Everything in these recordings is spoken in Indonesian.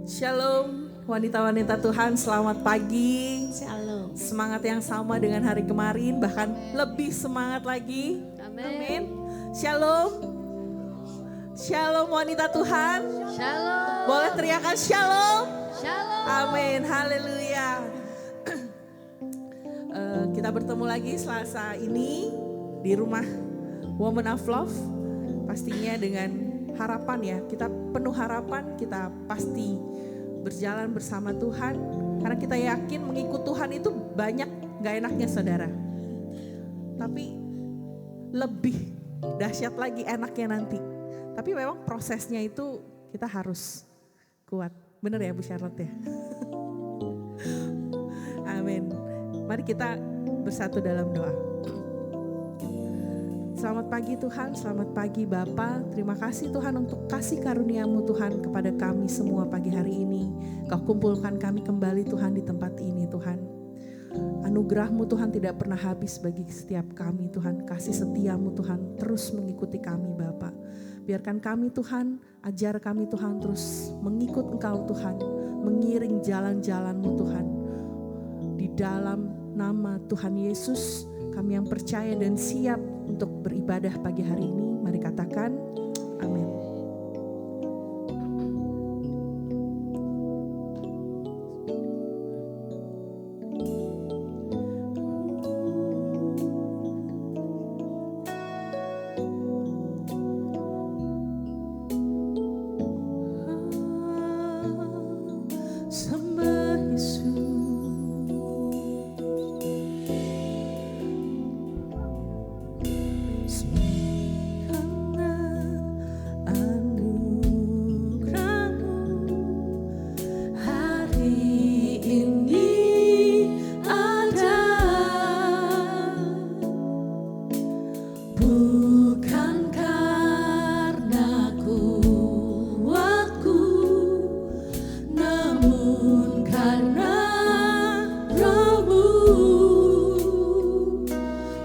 Shalom wanita-wanita Tuhan, selamat pagi. Shalom. Semangat yang sama dengan hari kemarin, bahkan lebih semangat lagi. Amin. Shalom. Shalom wanita Tuhan. Shalom. Boleh teriakan shalom. Shalom. Amin, haleluya. Kita bertemu lagi Selasa ini di rumah Woman of Love. Pastinya dengan harapan ya, kita penuh harapan, kita pasti berjalan bersama Tuhan. Karena kita yakin mengikut Tuhan itu banyak gak enaknya saudara. Tapi lebih dahsyat lagi enaknya nanti. Tapi memang prosesnya itu kita harus kuat. Bener ya Bu Charlotte ya? Amin. Mari kita bersatu dalam doa. Selamat pagi Tuhan, selamat pagi Bapa. Terima kasih Tuhan untuk kasih karunia-Mu Tuhan kepada kami semua pagi hari ini. Kau kumpulkan kami kembali Tuhan di tempat ini Tuhan. Anugerah-Mu Tuhan tidak pernah habis bagi setiap kami Tuhan. Kasih setia-Mu Tuhan terus mengikuti kami Bapa. Biarkan kami Tuhan, ajar kami Tuhan terus mengikut Engkau Tuhan. Mengiring jalan-jalan-Mu Tuhan. Di dalam nama Tuhan Yesus kami yang percaya dan siap untuk beribadah pagi hari ini. Mari katakan amin.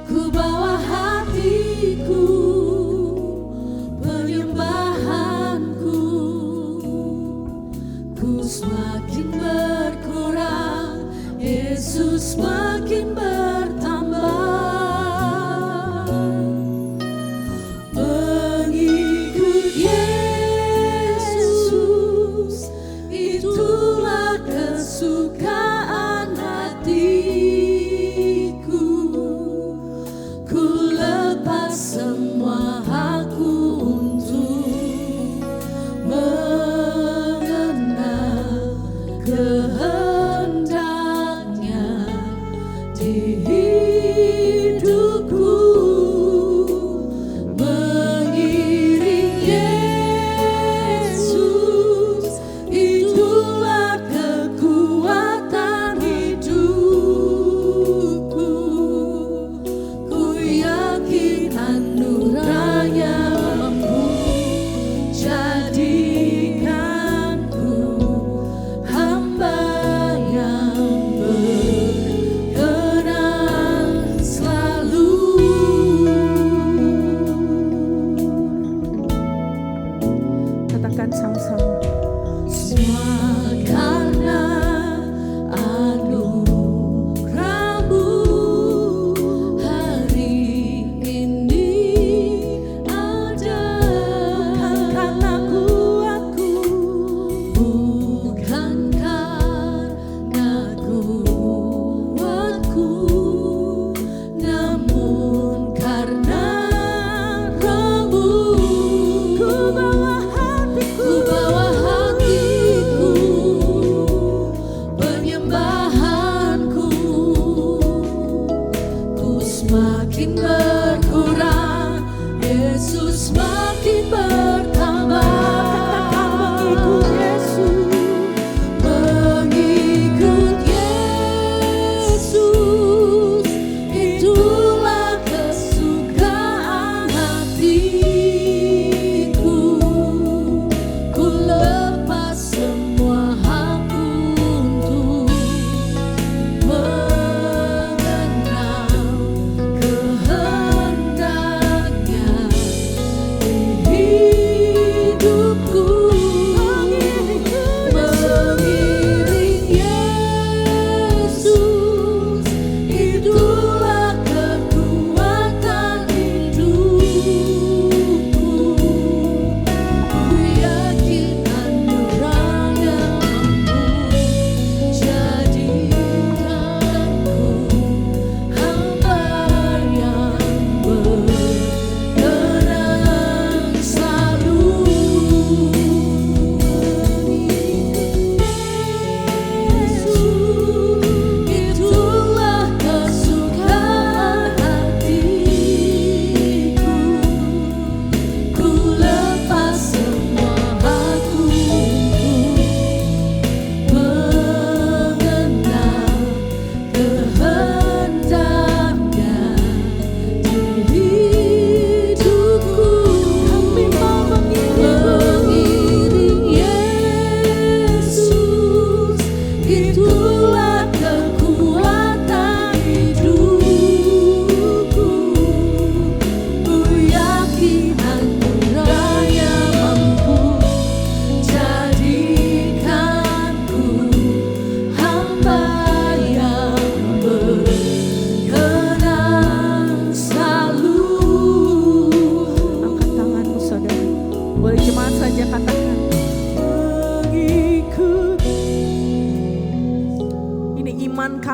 Ku bawa hatiku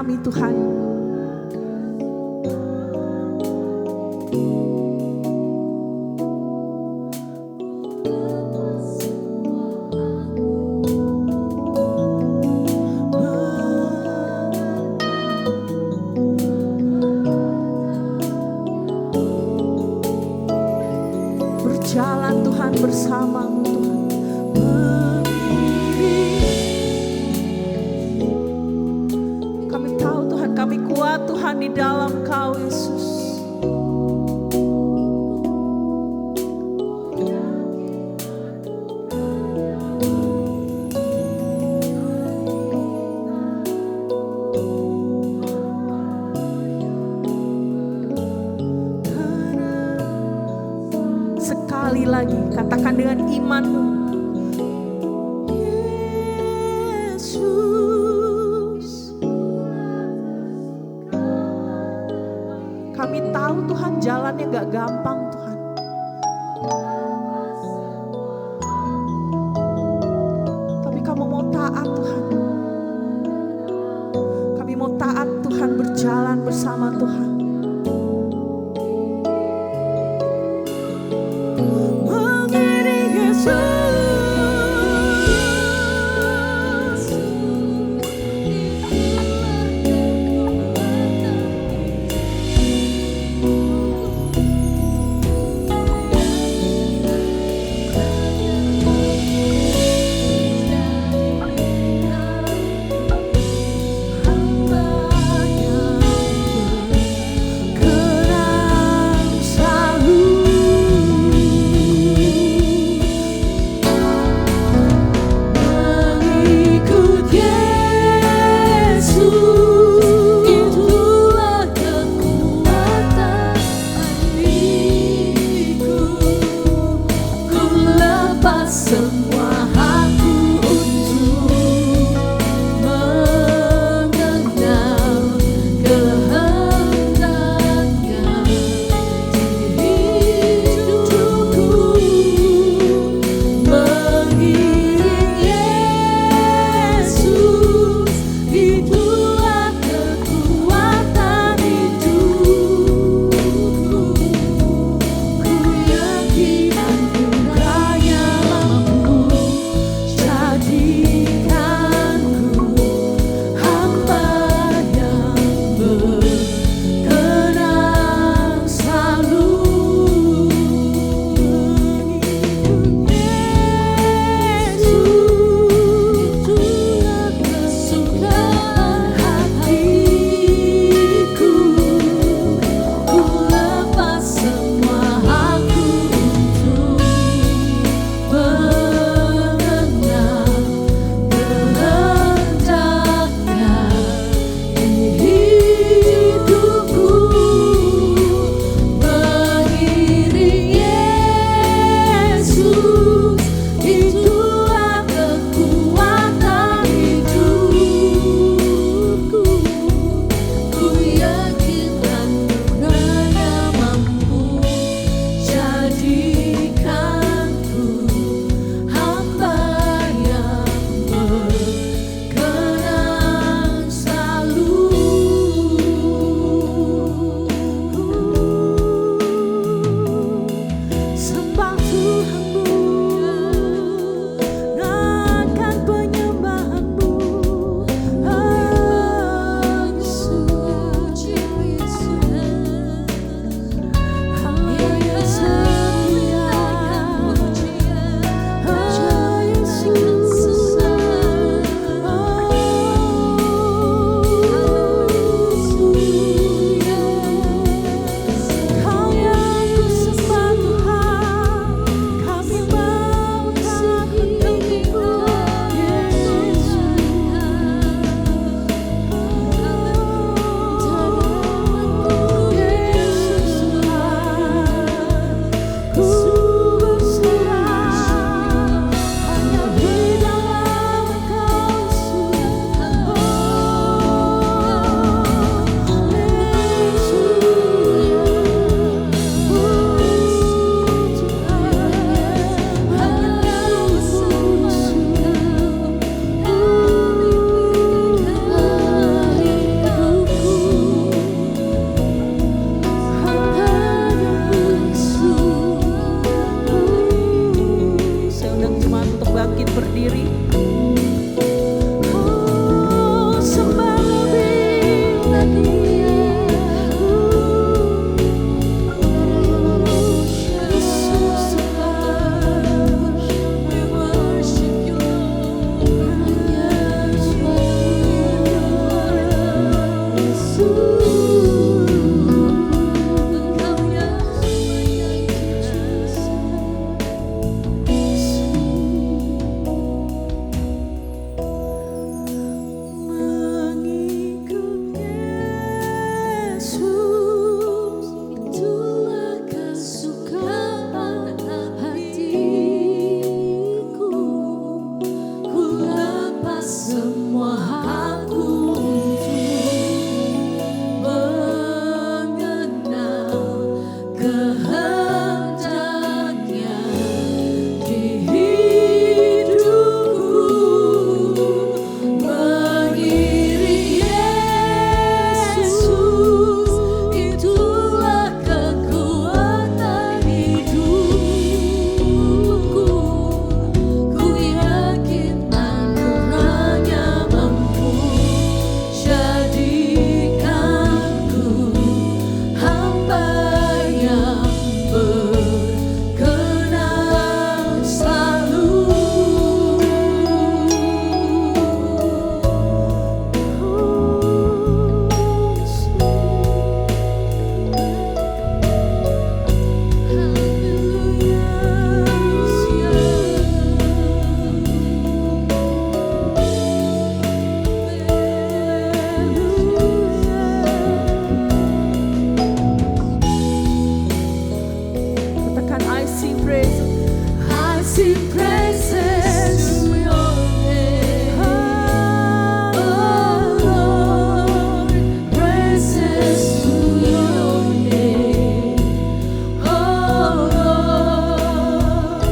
kami Tuhan. Berjalan Tuhan bersamamu Tuhan. Kami tahu Tuhan, kami kuat Tuhan di dalam Kau Yesus. Sekali lagi katakan dengan imanmu, Yesus. Kami tahu Tuhan jalannya gak gampang Tuhan. Tapi kamu mau taat Tuhan. Kami mau taat Tuhan, berjalan bersama Tuhan. semua aku mengenal kehendaknya di hidupku, mengiring Yesus, itulah kekuatan hidupku. Ku yakin anugerahnya mampu jadikanku hamba yang berkenan selalu. Katakan I sing praise. I sing praises to your name, oh Lord, praises to your name, oh Lord,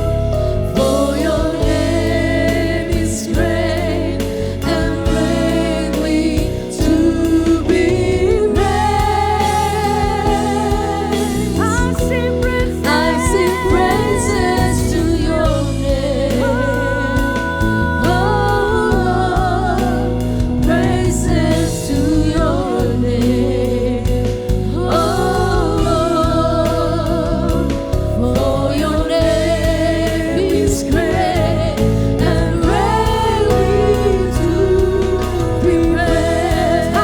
for your name is great and greatly to be praised. I sing praises to your name, oh Lord, praises to your name, oh Lord, for your name is great and greatly to be praised.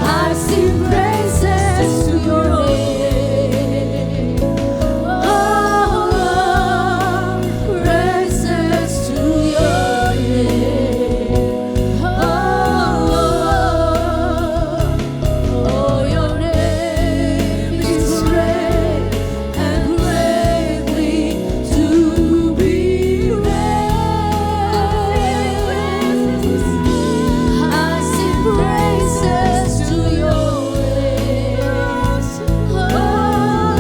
I sing praises to your name, oh Lord, praises to your name, oh Lord, for your name is great and greatly to be praised. I sing praises to your name, oh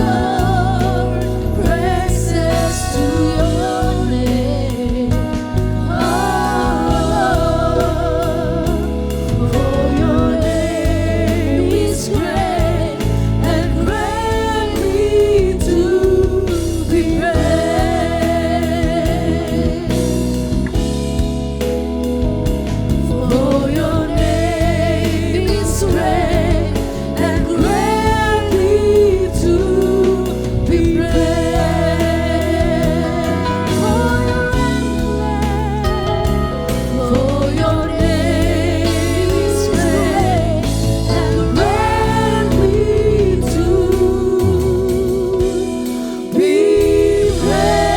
Lord, praises to your name, oh Lord, for your name is great and greatly to be praised. For your name is great and greatly to be praised. For your name is great and greatly to be praised.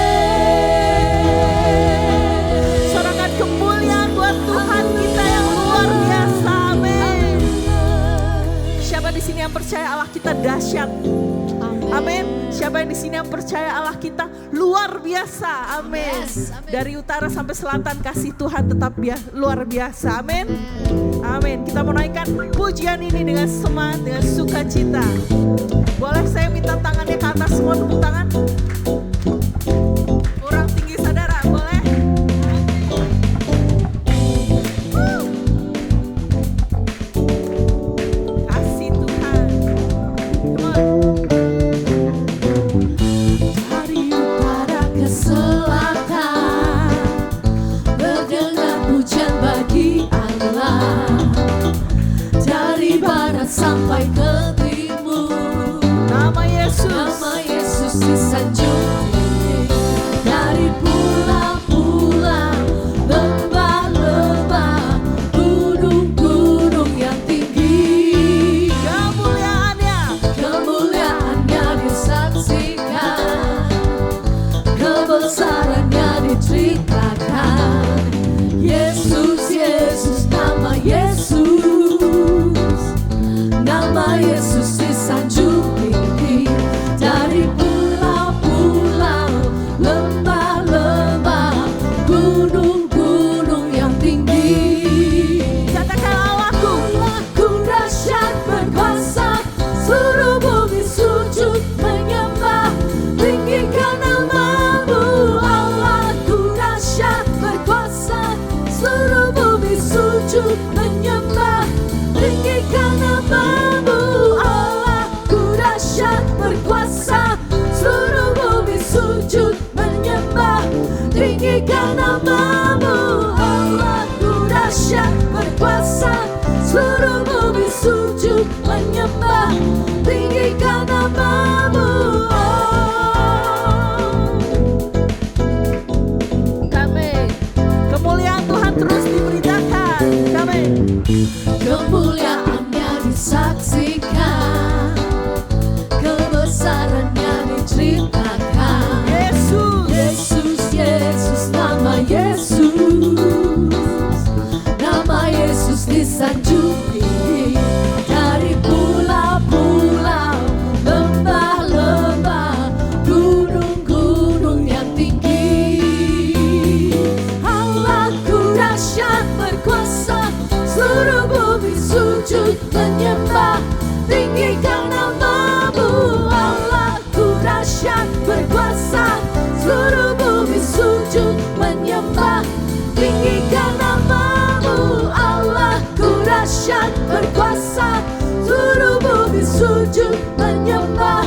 Sorakan kemuliaan buat Tuhan kita yang luar biasa. Amin. Siapa di sini yang percaya Allah kita dahsyat? Amin. Siapa yang di sini yang percaya Allah kita luar biasa? Amin. Yes, amin. Dari utara sampai selatan kasih Tuhan tetap luar biasa. Amin. Amin. Kita mau naikkan pujian ini dengan semangat, dengan sukacita. Boleh saya minta tangannya ke atas semua, tepuk tangan. Kurang tinggi saudara, boleh? Kasih Tuhan. Come on. Dari utara ke selatan, berdengar pujian bagi Allah. Dari barat sampai ke timur, Nama Yesus. nama Yesus disanjung. Dari pulau-pulau, lembah-lembah, gunung-gunung yang tinggi, Kemuliaannya. kemuliaannya disaksikan, kebesarannya diceritakan. Yesus, Yesus, nama Yesus, nama Yesus disanjung tinggi. Dari pulau-pulau, lembah-lembah, gunung tinggikan namamu. Allahku dahsyat berkuasa, seluruh bumi sujud menyembah. Tinggikan namamu. Amin. Kemuliaan Tuhan terus diberitakan. Amin. Kemuliaannya disaksikan, kebesarannya diceritakan. Yesus, Yesus, Yesus, nama Yesus. Nama Yesus disanjungi dari pulau-pulau, lembah-lembah, gunung-gunung yang tinggi. Allahku dahsyat berkuasa, seluruh bumi sujud menyembah. Tinggikan namamu. Allahku dahsyat berkuasa, seluruh bumi sujud menyembah. Tinggikan namamu. Allahku dahsyat berkuasa, seluruh bumi sujud menyembah.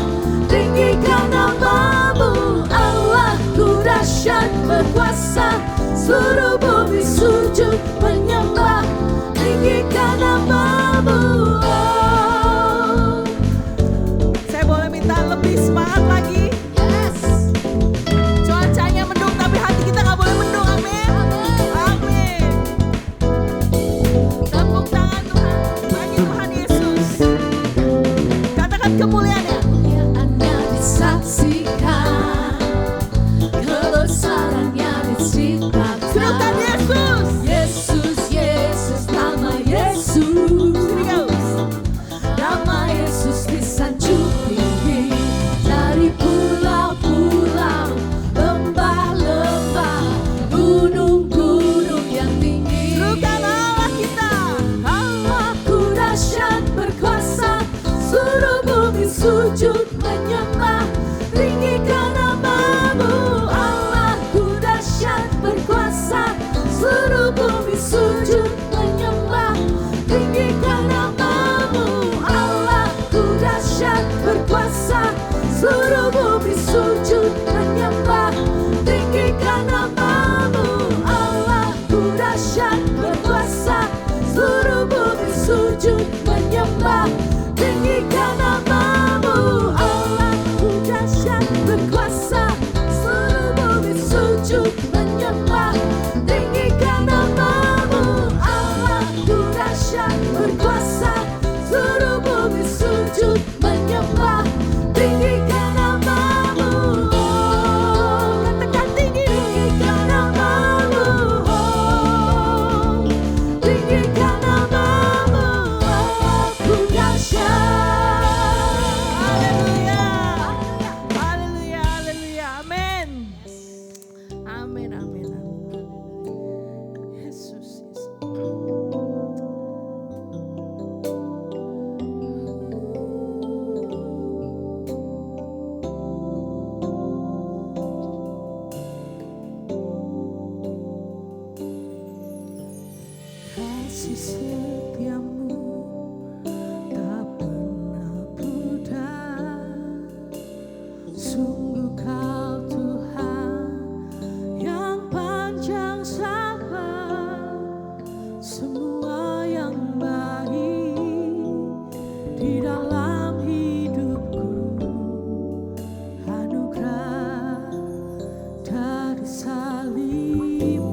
Tinggikan namamu. Allahku dahsyat berkuasa, seluruh bumi sujud menyembah. Tinggikan namamu. saya boleh minta lebih semangat lagi? Yes. Cuacanya mendung tapi hati kita nggak boleh mendung. Amin. Amin. Tepuk tangan Tuhan bagi Tuhan Yesus. Katakan kemuliaannya. Kemuliaannya disaksikan, kebesarannya diceritakan. Serukan Yesus. Yesus, Yesus, nama Yesus. Serius. Nama Yesus disanjungi dari pulau-pulau, lembah-lembah, gunung-gunung yang tinggi. Serukan Allah kita. Allahku dahsyat berkuasa, seluruh bumi sujud menyembah. Tinggikan namamu. Allahku dahsyat berkuasa, seluruh bumi sujud menyembah. Tinggikan namamu. Allahku dahsyat berkuasa, seluruh bumi sujud menyembah. Tinggikan namamu. Allahku dahsyat berkuasa, seluruh bumi sujud menyembah. Tinggikan namamu. Allahku dahsyat berkuasa, seluruh bumi sujud menyembah. Tinggikan namamu. Allahku dahsyat berkuasa, seluruh bumi sujud menyembah. Tinggikan namamu. Katakan tinggi. Tinggikan namamu. Tinggikan namamu. Allahku dahsyat. Haleluya. Haleluya. Haleluya. Amin. Amin. Amin. Amin. Yesus. Yesus. Kasih setiamu tak pernah pudar. Sungguh kau Tuhan yang panjang sabar. Semua yang baik di dalam hidupku, anugerah dari salibmu.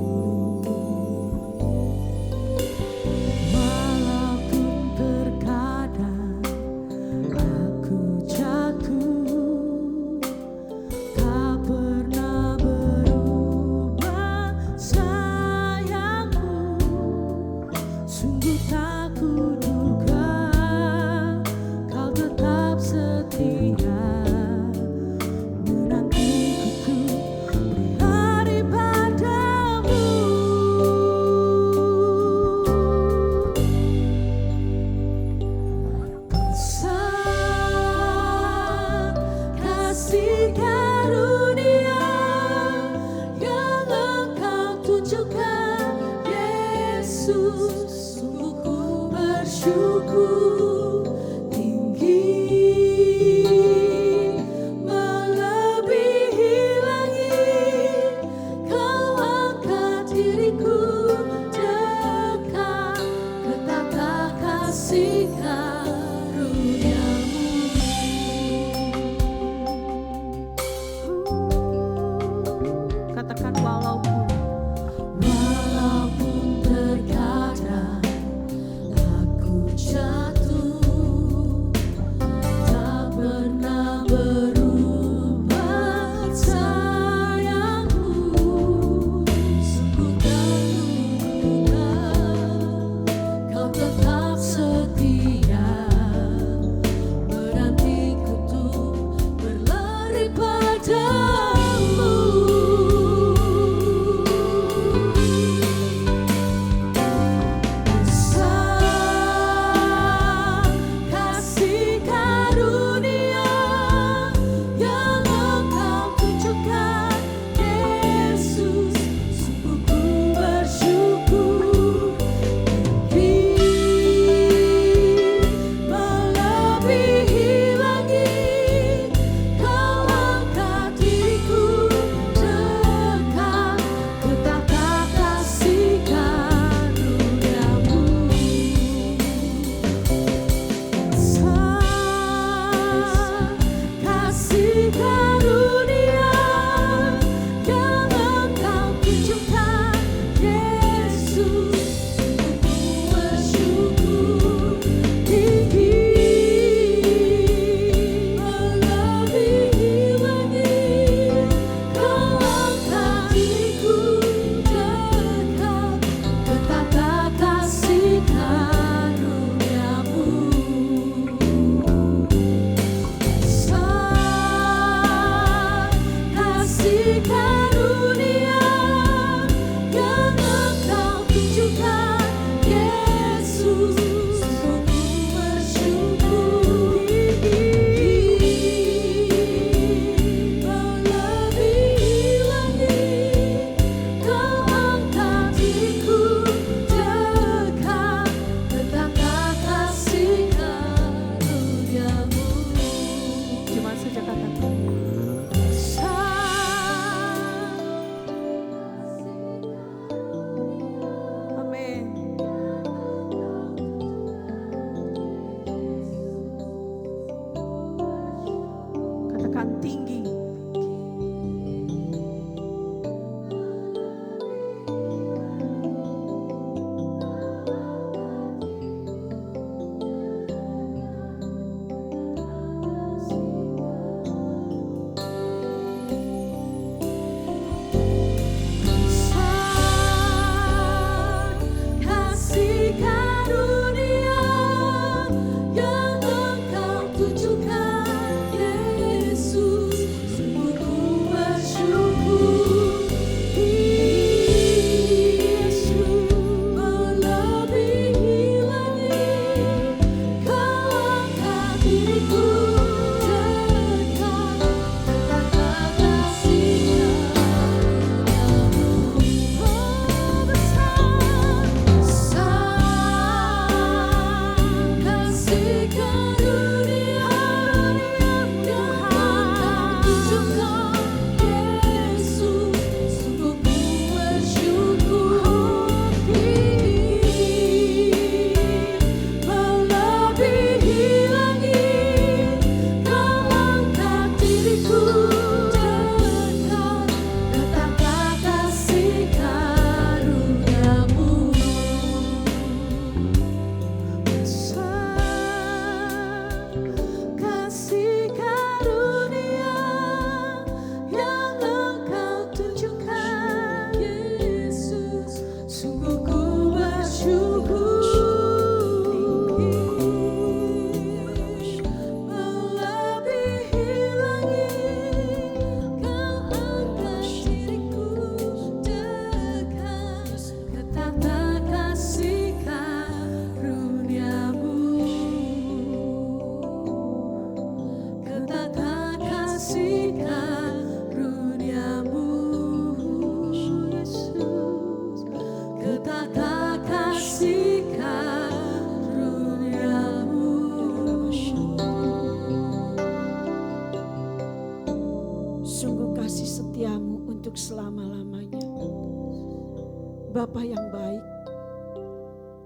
Bapa yang baik,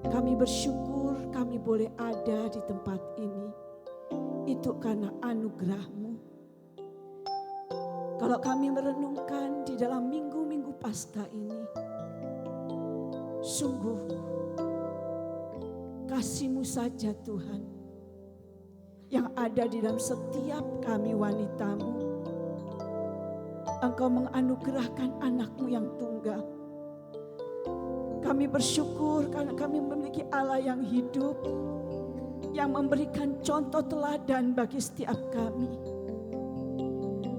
kami bersyukur kami boleh ada di tempat ini. Itu karena anugerah-Mu. Kalau kami merenungkan di dalam minggu-minggu Paskah ini, sungguh kasih-Mu saja Tuhan yang ada di dalam setiap kami wanita-Mu. Engkau menganugerahkan anak-Mu yang tunggal. Kami bersyukur karena kami memiliki Allah yang hidup, yang memberikan contoh teladan bagi setiap kami.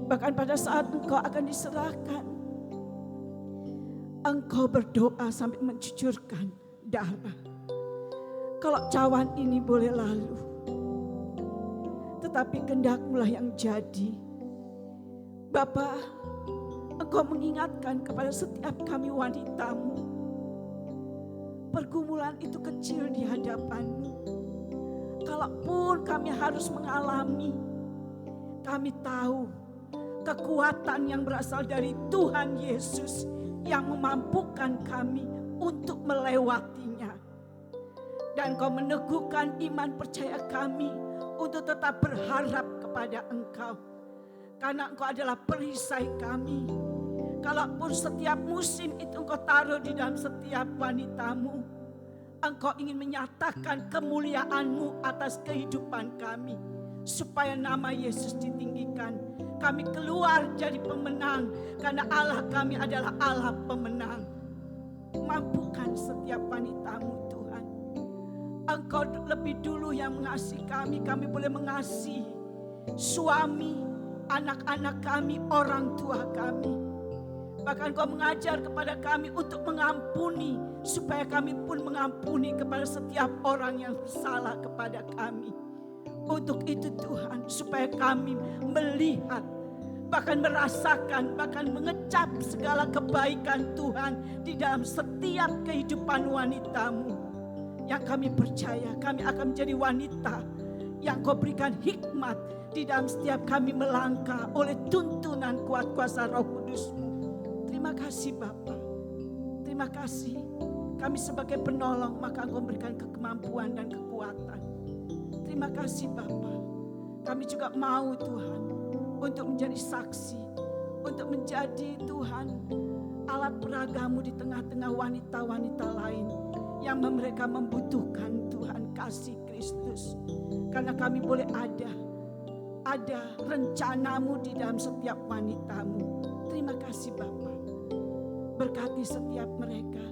Bahkan pada saat Engkau akan diserahkan, Engkau berdoa sampai mencucurkan darah. Kalau cawan ini boleh lalu, tetapi kehendak-Mu lah yang jadi. Bapa, Engkau mengingatkan kepada setiap kami wanita-Mu, pergumulan itu kecil di hadapan-Mu. Kalaupun kami harus mengalami, kami tahu kekuatan yang berasal dari Tuhan Yesus yang memampukan kami untuk melewatinya. Dan Kau meneguhkan iman percaya kami untuk tetap berharap kepada Engkau. Karena Engkau adalah perisai kami. Kalaupun setiap musim itu Engkau taruh di dalam setiap wanita-Mu, Engkau ingin menyatakan kemuliaan-Mu atas kehidupan kami, supaya nama Yesus ditinggikan. Kami keluar jadi pemenang, karena Allah kami adalah Allah pemenang. Mampukan setiap wanita-Mu Tuhan. Engkau lebih dulu yang mengasihi kami boleh mengasihi suami, anak-anak kami, orang tua kami. Bahkan Kau mengajar kepada kami untuk mengampuni, supaya kami pun mengampuni kepada setiap orang yang bersalah kepada kami. Untuk itu Tuhan, supaya kami melihat, bahkan merasakan, bahkan mengecap segala kebaikan Tuhan di dalam setiap kehidupan wanita-Mu. Yang kami percaya kami akan menjadi wanita yang Kau berikan hikmat di dalam setiap kami melangkah oleh tuntunan kuat kuasa Roh Kudus-Mu. Terima kasih Bapa. Terima kasih. Kami sebagai penolong, maka Engkau berikan kemampuan dan kekuatan. Terima kasih Bapa. Kami juga mau Tuhan untuk menjadi saksi, untuk menjadi Tuhan alat peraga-Mu di tengah-tengah wanita-wanita lain yang mereka membutuhkan Tuhan kasih Kristus. Karena kami boleh ada rencana-Mu di dalam setiap wanita-Mu. Terima kasih Bapa. Berkati setiap mereka.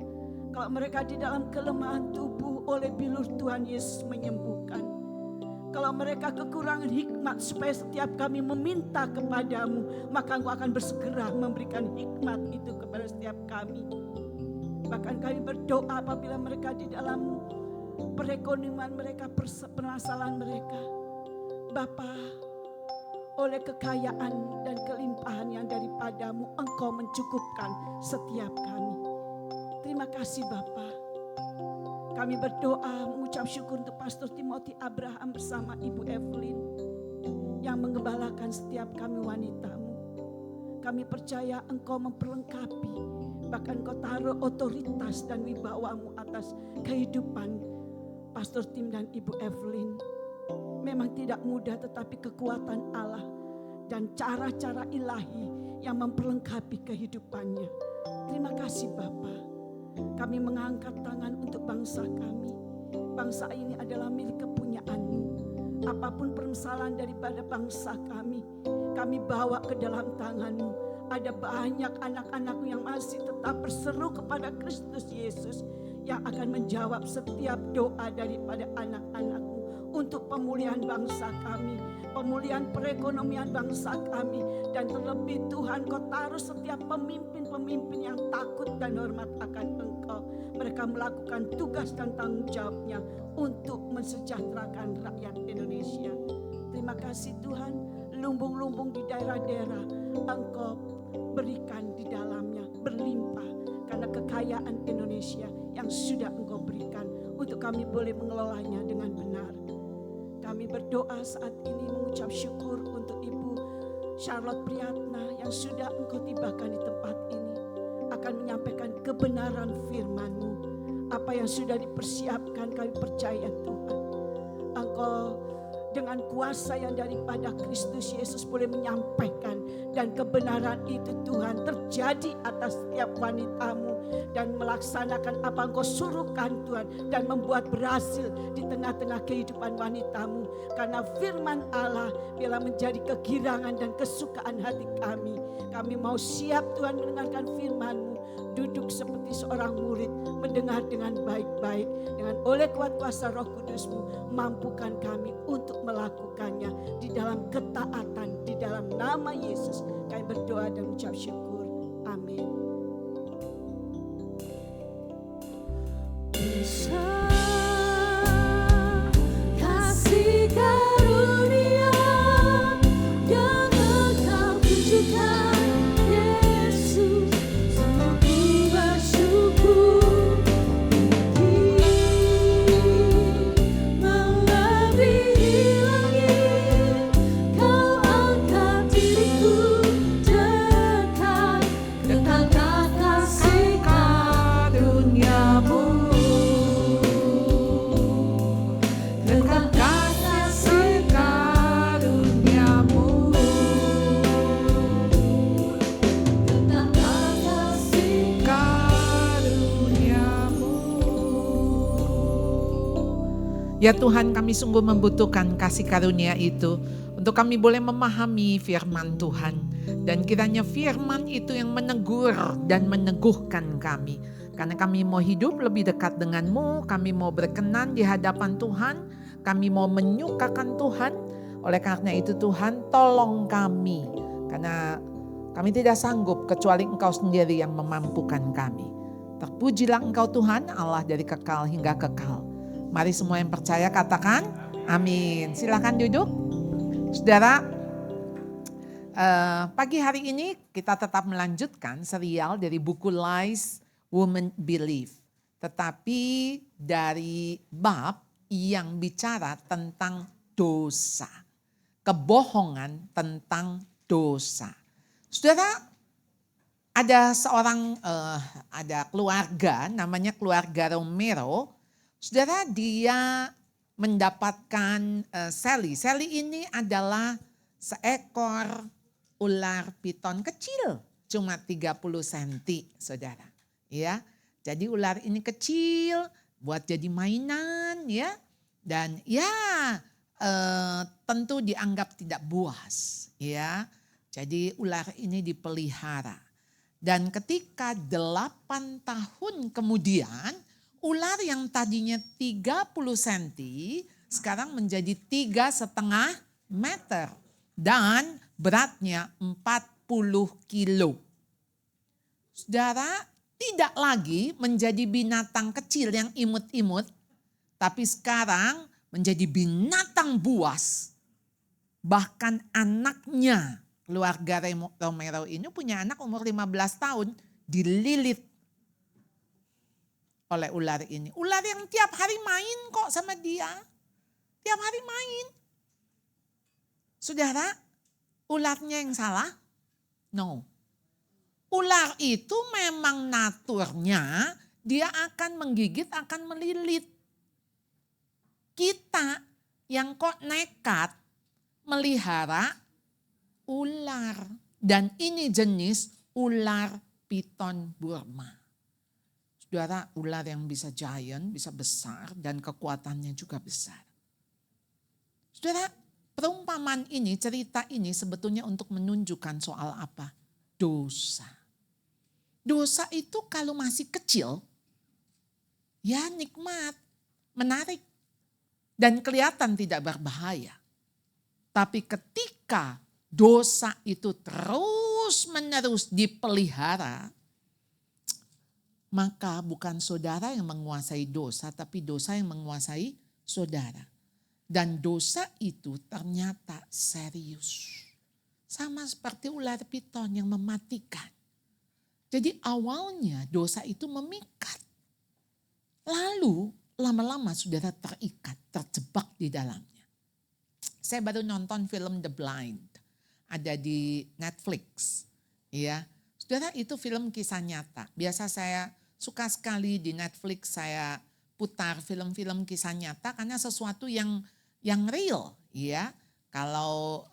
Kalau mereka di dalam kelemahan tubuh, oleh bilur Tuhan Yesus menyembuhkan. Kalau mereka kekurangan hikmat supaya setiap kami meminta kepadamu, maka Engkau akan bersegera memberikan hikmat itu kepada setiap kami. Bahkan kami berdoa apabila mereka di dalam perekonomian mereka, permasalahan mereka, Bapa, oleh kekayaan dan kelimpahan yang daripadamu, Engkau mencukupkan setiap kami. Terima kasih Bapa. Kami berdoa mengucap syukur untuk Pastor Timothy Abraham bersama Ibu Evelyn yang menggembalakan setiap kami wanita-Mu. Kami percaya Engkau memperlengkapi, bahkan Engkau taruh otoritas dan wibawa-Mu atas kehidupan Pastor Tim dan Ibu Evelyn. Memang tidak mudah, tetapi kekuatan Allah dan cara-cara ilahi yang memperlengkapi kehidupannya. Terima kasih Bapa. Kami mengangkat tangan untuk bangsa kami. Bangsa ini adalah milik kepunyaan-Mu. Apapun permasalahan daripada bangsa kami bawa ke dalam tangan-Mu. Ada banyak anak-anak-Mu yang masih tetap berseru kepada Kristus Yesus, yang akan menjawab setiap doa daripada anak-anak-Mu untuk pemulihan bangsa kami, pemulihan perekonomian bangsa kami, dan terlebih Tuhan Kau taruh setiap pemimpin-pemimpin yang takut dan hormat akan Engkau. Mereka melakukan tugas dan tanggung jawabnya untuk mensejahterakan rakyat Indonesia. Terima kasih Tuhan, lumbung-lumbung di daerah-daerah Engkau berikan di dalamnya berlimpah, karena kekayaan Indonesia yang sudah Engkau berikan untuk kami boleh mengelolanya dengan benar. Kami berdoa saat ini mengucap syukur untuk Ibu Charlotte Priyatna yang sudah Engkau tibakan di tempat ini. Akan akan menyampaikan kebenaran firman-Mu. Apa yang sudah dipersiapkan kami percaya Tuhan. Engkau dengan kuasa yang daripada Kristus Yesus boleh menyampaikan. Dan kebenaran itu Tuhan terjadi atas setiap wanita-Mu. Dan melaksanakan apa Engkau suruhkan Tuhan. Dan membuat berhasil di tengah-tengah kehidupan wanita-Mu. Karena firman Allah biarlah menjadi kegirangan dan kesukaan hati kami. Kami mau siap Tuhan mendengarkan firman-Mu. Duduk seperti seorang murid. Mendengar dengan baik-baik. Dengan oleh kuat kuasa Roh Kudus-Mu. Mampukan kami untuk melakukannya. Di dalam ketaatan. Di dalam nama Yesus. Kami berdoa dan ucap syukur. Amin. Kasih karunia yang Engkau tunjukkan, Yesus, sungguh bersyukur. Melebihi langit, Kau angkat diriku dekat, dekatkan kasih karuniamu. Ya Tuhan, kami sungguh membutuhkan kasih karunia itu untuk kami boleh memahami firman Tuhan. Dan kiranya firman itu yang menegur dan meneguhkan kami. Karena kami mau hidup lebih dekat dengan-Mu, kami mau berkenan di hadapan Tuhan, kami mau menyukakan Tuhan. Oleh karena itu Tuhan, tolong kami. Karena kami tidak sanggup kecuali Engkau sendiri yang memampukan kami. Terpujilah Engkau Tuhan, Allah dari kekal hingga kekal. Mari semua yang percaya katakan amin. Silakan duduk. Saudara, pagi hari ini kita tetap melanjutkan serial dari buku Lies Women Believe. Tetapi dari bab yang bicara tentang dosa. Kebohongan tentang dosa. Saudara, ada keluarga namanya keluarga Romero. Saudara, dia mendapatkan Sally. Sally ini adalah seekor ular piton kecil, cuma 30 cm, saudara. Ya, jadi ular ini kecil, buat jadi mainan, ya. Dan ya, tentu dianggap tidak buas, ya. Jadi ular ini dipelihara. Dan ketika 8 tahun kemudian, ular yang tadinya 30 cm sekarang menjadi 3,5 meter dan beratnya 40 kilo. Saudara, tidak lagi menjadi binatang kecil yang imut-imut, tapi sekarang menjadi binatang buas. Bahkan anaknya, keluarga Romero ini punya anak umur 15 tahun, dililit oleh ular ini. Ular yang tiap hari main kok sama dia. Tiap hari main. Saudara, ularnya yang salah? No. Ular itu memang naturnya dia akan menggigit, akan melilit. Kita yang kok nekat melihara ular. Dan ini jenis ular piton Burma. Saudara, ular yang bisa giant, bisa besar dan kekuatannya juga besar. Saudara, perumpamaan ini, cerita ini sebetulnya untuk menunjukkan soal apa? Dosa. Dosa itu kalau masih kecil, ya nikmat, menarik, dan kelihatan tidak berbahaya. Tapi ketika dosa itu terus-menerus dipelihara, maka bukan saudara yang menguasai dosa, tapi dosa yang menguasai saudara. Dan dosa itu ternyata serius. Sama seperti ular piton yang mematikan. Jadi awalnya dosa itu memikat. Lalu lama-lama saudara terikat, terjebak di dalamnya. Saya baru nonton film The Blind. Ada di Netflix. Ya, Saudara, itu film kisah nyata. Biasa saya suka sekali di Netflix saya putar film-film kisah nyata karena sesuatu yang real, ya. Kalau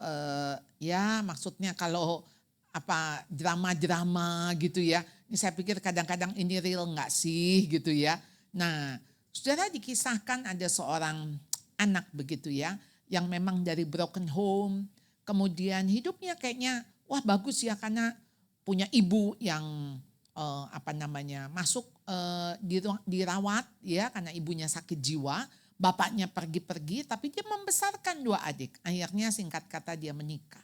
ya maksudnya kalau apa drama-drama gitu ya. Ini saya pikir kadang-kadang ini real enggak sih gitu ya. Nah, saudara, dikisahkan ada seorang anak begitu ya, yang memang dari broken home, kemudian hidupnya kayaknya wah bagus ya karena punya ibu yang masuk dirawat ya karena ibunya sakit jiwa, bapaknya pergi-pergi tapi dia membesarkan 2 adik. Akhirnya singkat kata dia menikah.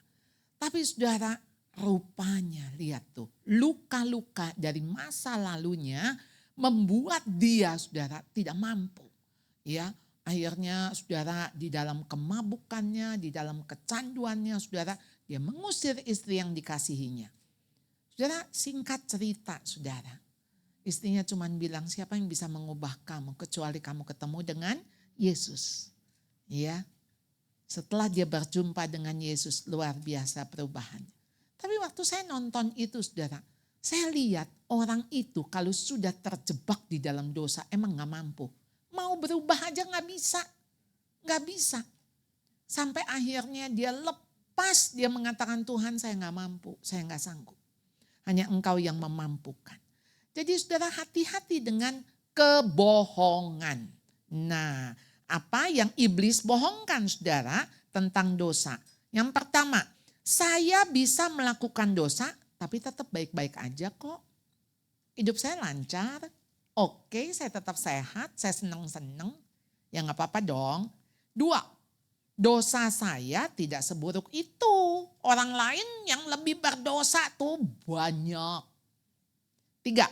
Tapi saudara, rupanya lihat tuh, luka-luka dari masa lalunya membuat dia, saudara, tidak mampu. Ya, akhirnya saudara di dalam kemabukannya, di dalam kecanduannya, saudara, dia mengusir istri yang dikasihinya. Saudara, singkat cerita, saudara, istrinya cuma bilang, siapa yang bisa mengubah kamu kecuali kamu ketemu dengan Yesus. Ya, setelah dia berjumpa dengan Yesus, luar biasa perubahan. Tapi waktu saya nonton itu, saudara, saya lihat orang itu kalau sudah terjebak di dalam dosa emang gak mampu. Mau berubah aja gak bisa. Gak bisa. Sampai akhirnya dia lepas, dia mengatakan, Tuhan saya gak mampu, saya gak sanggup. Hanya Engkau yang memampukan. Jadi saudara, hati-hati dengan kebohongan. Nah, apa yang iblis bohongkan saudara tentang dosa? Yang pertama, saya bisa melakukan dosa tapi tetap baik-baik aja kok. Hidup saya lancar, oke, saya tetap sehat, saya senang-senang. Ya gak apa-apa dong. 2, dosa saya tidak seburuk itu. Orang lain yang lebih berdosa tuh banyak. 3,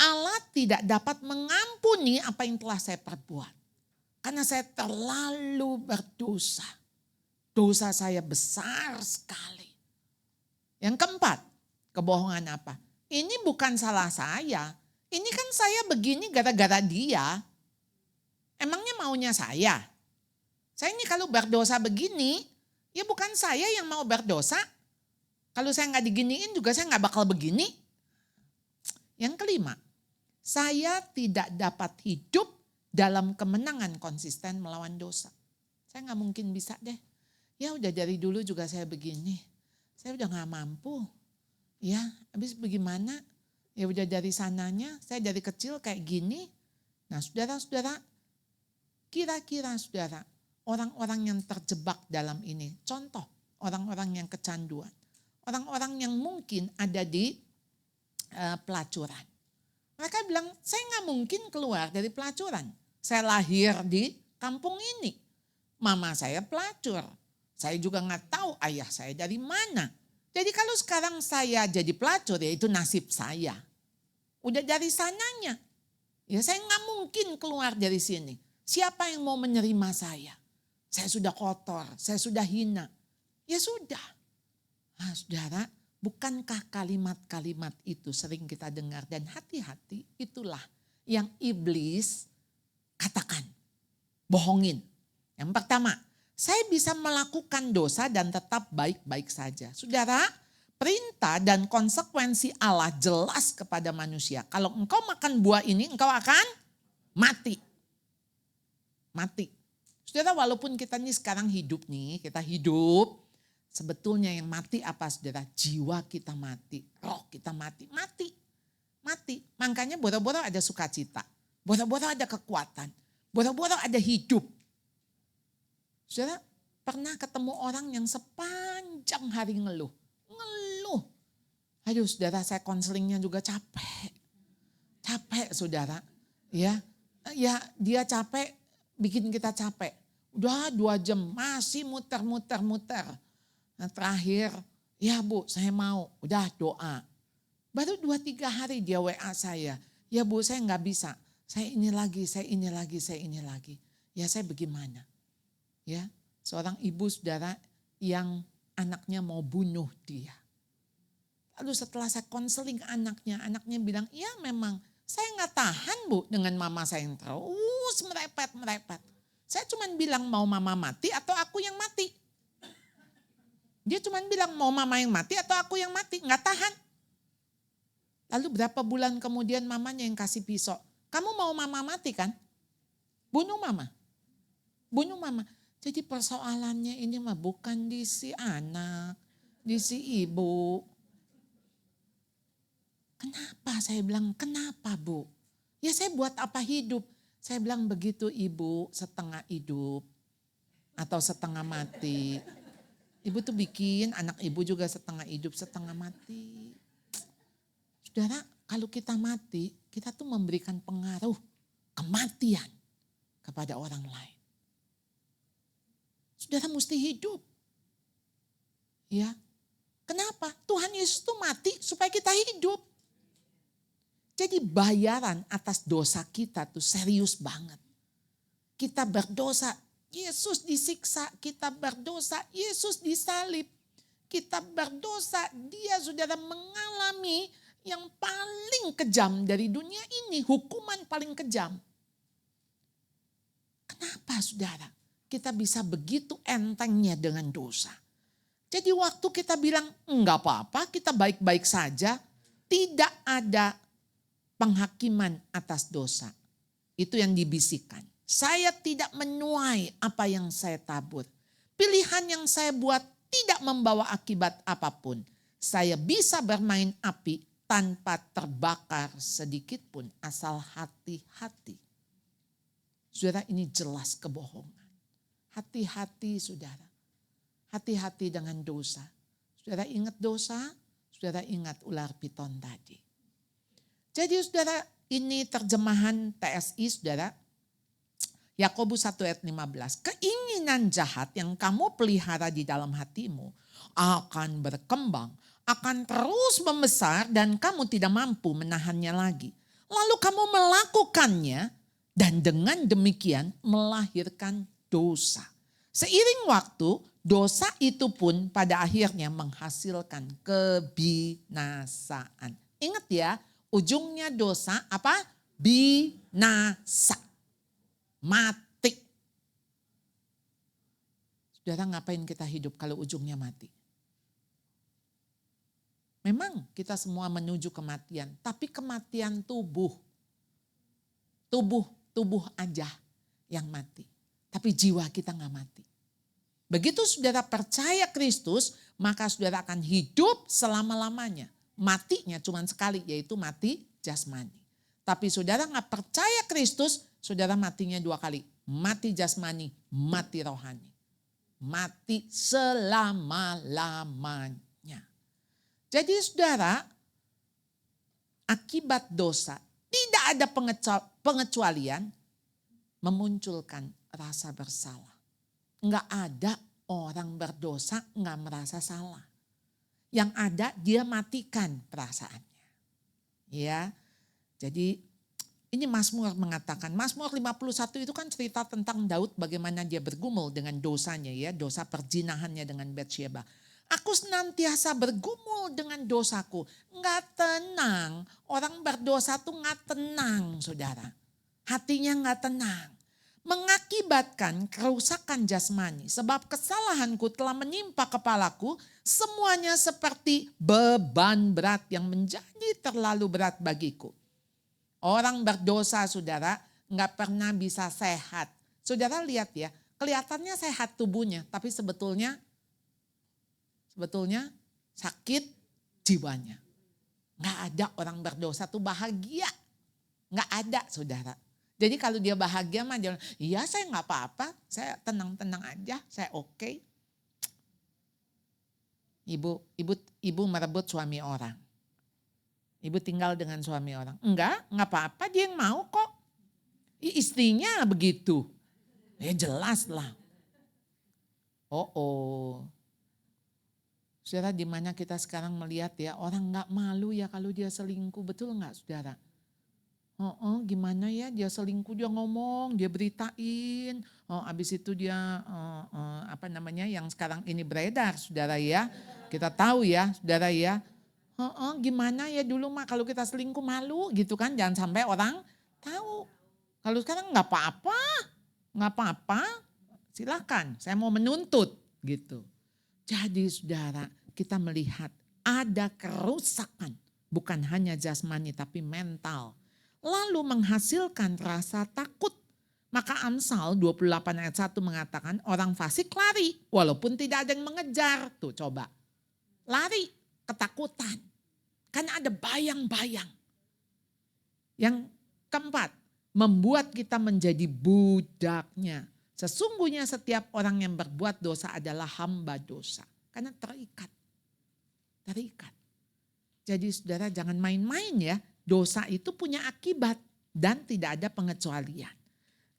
Allah tidak dapat mengampuni apa yang telah saya perbuat. Karena saya terlalu berdosa. Dosa saya besar sekali. Yang keempat, kebohongan apa? Ini bukan salah saya. Ini kan saya begini gara-gara dia. Emangnya maunya saya? Saya ini kalau berdosa begini, ya bukan saya yang mau berdosa. Kalau saya nggak diginiin juga saya nggak bakal begini. Yang kelima, saya tidak dapat hidup dalam kemenangan konsisten melawan dosa. Saya nggak mungkin bisa deh. Ya udah dari dulu juga saya begini. Saya udah nggak mampu. Ya habis bagaimana? Ya udah dari sananya, saya dari kecil kayak gini. Nah saudara-saudara, kira-kira saudara, orang-orang yang terjebak dalam ini, contoh orang-orang yang kecanduan, orang-orang yang mungkin ada di pelacuran. Mereka bilang, saya nggak mungkin keluar dari pelacuran. Saya lahir di kampung ini, mama saya pelacur, saya juga nggak tahu ayah saya dari mana. Jadi kalau sekarang saya jadi pelacur, ya itu nasib saya. Udah dari sananya, ya saya nggak mungkin keluar dari sini. Siapa yang mau menerima saya? Saya sudah kotor, saya sudah hina. Ya sudah. Nah, saudara, bukankah kalimat-kalimat itu sering kita dengar dan hati-hati itulah yang iblis katakan, bohongin. Yang pertama, saya bisa melakukan dosa dan tetap baik-baik saja. Saudara, perintah dan konsekuensi Allah jelas kepada manusia. Kalau engkau makan buah ini, engkau akan mati. Mati. Saudara, walaupun kita ini sekarang hidup nih, kita hidup, sebetulnya yang mati apa saudara? Jiwa kita mati, roh kita mati, mati. Makanya boro-boro ada sukacita, boro-boro ada kekuatan, boro-boro ada hidup. Saudara, pernah ketemu orang yang sepanjang hari ngeluh. Aduh saudara, saya konselingnya juga capek saudara. Ya dia capek, bikin kita capek. Udah 2 jam masih muter. Nah, terakhir, ya Bu saya mau, udah doa. Baru 2-3 hari dia WA saya. Ya Bu saya gak bisa, saya ini lagi. Ya saya bagaimana? Ya, seorang ibu saudara yang anaknya mau bunuh dia. Lalu setelah saya konseling anaknya bilang, ya memang saya gak tahan Bu dengan mama saya yang terus merepet. Saya cuma bilang mau mama mati atau aku yang mati. Dia cuma bilang mau mama yang mati atau aku yang mati, gak tahan. Lalu berapa bulan kemudian mamanya yang kasih pisau. Kamu mau mama mati kan? Bunuh mama. Bunuh mama. Jadi persoalannya ini mah bukan di si anak, di si ibu. Kenapa? Saya bilang, kenapa Bu? Ya saya buat apa hidup? Saya bilang begitu ibu, setengah hidup atau setengah mati. Ibu tuh bikin anak ibu juga setengah hidup, setengah mati. Saudara, kalau kita mati, kita tuh memberikan pengaruh kematian kepada orang lain. Saudara mesti hidup. Ya. Kenapa? Tuhan Yesus tuh mati supaya kita hidup. Jadi bayaran atas dosa kita tuh serius banget. Kita berdosa, Yesus disiksa. Kita berdosa, Yesus disalib. Kita berdosa, dia saudara mengalami yang paling kejam dari dunia ini. Hukuman paling kejam. Kenapa saudara? Kita bisa begitu entengnya dengan dosa. Jadi waktu kita bilang enggak apa-apa, kita baik-baik saja. Tidak ada penghakiman atas dosa. Itu yang dibisikkan. Saya tidak menuai apa yang saya tabur. Pilihan yang saya buat tidak membawa akibat apapun. Saya bisa bermain api tanpa terbakar sedikit pun asal hati-hati. Saudara, ini jelas kebohongan. Hati-hati saudara. Hati-hati dengan dosa. Saudara ingat dosa, saudara ingat ular piton tadi. Jadi saudara, ini terjemahan TSI saudara. Yakobus 1 ayat 15. Keinginan jahat yang kamu pelihara di dalam hatimu akan berkembang, akan terus membesar dan kamu tidak mampu menahannya lagi. Lalu kamu melakukannya dan dengan demikian melahirkan dosa. Seiring waktu, dosa itu pun pada akhirnya menghasilkan kebinasaan. Ingat ya, ujungnya dosa apa? Binasa. Mati. Saudara, ngapain kita hidup kalau ujungnya mati? Memang kita semua menuju kematian, tapi kematian tubuh. Tubuh aja yang mati. Tapi jiwa kita gak mati. Begitu saudara percaya Kristus, maka saudara akan hidup selama-lamanya. Matinya cuma sekali, yaitu mati jasmani. Tapi saudara gak percaya Kristus, saudara matinya 2 kali. Mati jasmani, mati rohani. Mati selama-lamanya. Jadi saudara, akibat dosa tidak ada pengecualian memunculkan rasa bersalah. Enggak ada orang berdosa enggak merasa salah. Yang ada dia matikan perasaannya. Ya. Jadi ini Mazmur mengatakan, Mazmur 51 itu kan cerita tentang Daud bagaimana dia bergumul dengan dosanya ya, dosa perzinahannya dengan Batsyeba. Aku senantiasa bergumul dengan dosaku. Enggak tenang. Orang berdosa tuh enggak tenang saudara. Hatinya enggak tenang. Mengakibatkan kerusakan jasmani. Sebab kesalahanku telah menimpa kepalaku. Semuanya seperti beban berat yang menjadi terlalu berat bagiku. Orang berdosa saudara enggak pernah bisa sehat. Saudara lihat ya, kelihatannya sehat tubuhnya. Tapi sebetulnya sakit jiwanya. Nggak ada orang berdosa tuh bahagia. Nggak ada saudara. Jadi kalau dia bahagia mah dia, iya saya nggak apa-apa. Saya tenang-tenang aja, saya oke. Ibu merebut suami orang. Ibu tinggal dengan suami orang. Enggak apa-apa, dia yang mau kok. Istrinya begitu. Ya jelas lah. Saudara, di mana kita sekarang melihat ya, orang nggak malu ya kalau dia selingkuh, betul nggak saudara? Gimana ya dia selingkuh, dia ngomong, dia beritain. Abis itu dia yang sekarang ini beredar saudara ya. Kita tahu ya saudara ya. Gimana ya dulu mah kalau kita selingkuh malu gitu kan, jangan sampai orang tahu. Kalau sekarang nggak apa-apa, silakan. Saya mau menuntut gitu. Jadi saudara, kita melihat ada kerusakan bukan hanya jasmani tapi mental. Lalu menghasilkan rasa takut. Maka Amsal 28 ayat 1 mengatakan orang fasik lari walaupun tidak ada yang mengejar. Tuh coba, lari ketakutan karena ada bayang-bayang. Yang keempat, membuat kita menjadi budaknya. Sesungguhnya setiap orang yang berbuat dosa adalah hamba dosa. Karena terikat. Jadi saudara jangan main-main ya. Dosa itu punya akibat dan tidak ada pengecualian.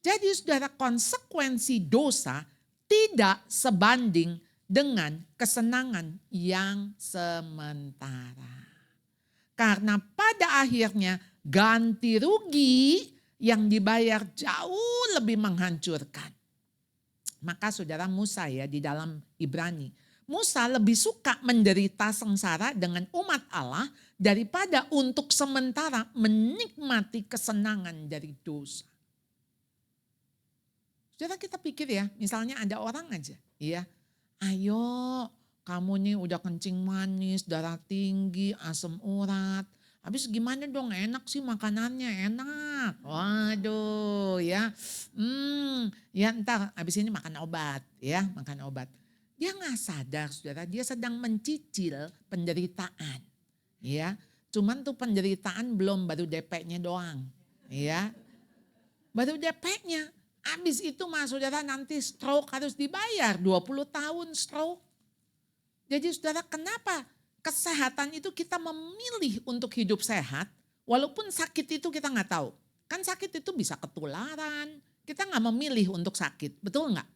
Jadi saudara, konsekuensi dosa tidak sebanding dengan kesenangan yang sementara. Karena pada akhirnya ganti rugi yang dibayar jauh lebih menghancurkan. Maka saudara Musa ya di dalam Ibrani, Musa lebih suka menderita sengsara dengan umat Allah daripada untuk sementara menikmati kesenangan dari dosa. Saudara kita pikir ya, misalnya ada orang aja, ya, ayo kamu nih udah kencing manis, darah tinggi, asam urat. Habis gimana dong, enak sih makanannya, enak. Waduh ya, ya ntar habis ini makan obat ya, makan obat. Dia gak sadar saudara, dia sedang mencicil penderitaan. Ya, cuman tuh penderitaan belum, baru DP-nya doang. Ya, baru DP-nya. Habis itu mas saudara nanti stroke harus dibayar 20 tahun stroke. Jadi saudara kenapa kesehatan itu kita memilih untuk hidup sehat walaupun sakit itu kita gak tahu. Kan sakit itu bisa ketularan, kita gak memilih untuk sakit, betul gak?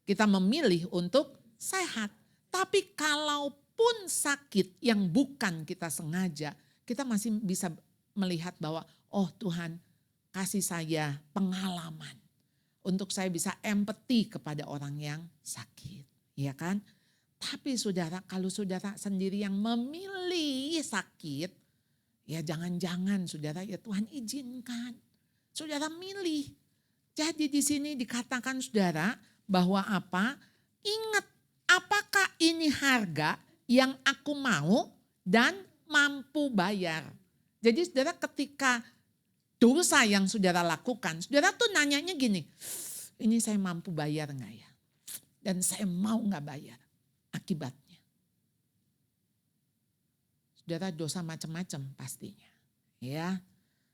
Kita memilih untuk sehat. Tapi kalaupun sakit yang bukan kita sengaja, kita masih bisa melihat bahwa oh Tuhan kasih saya pengalaman. Untuk saya bisa empati kepada orang yang sakit, ya kan? Tapi saudara, kalau saudara sendiri yang memilih sakit, ya jangan-jangan saudara, ya Tuhan izinkan. Saudara milih. Jadi di sini dikatakan saudara bahwa apa? Ingat, apakah ini harga yang aku mau dan mampu bayar? Jadi saudara ketika dosa yang saudara lakukan, saudara tuh nanyanya gini, ini saya mampu bayar enggak ya? Dan saya mau enggak bayar akibatnya. Saudara dosa macam-macam pastinya. Ya,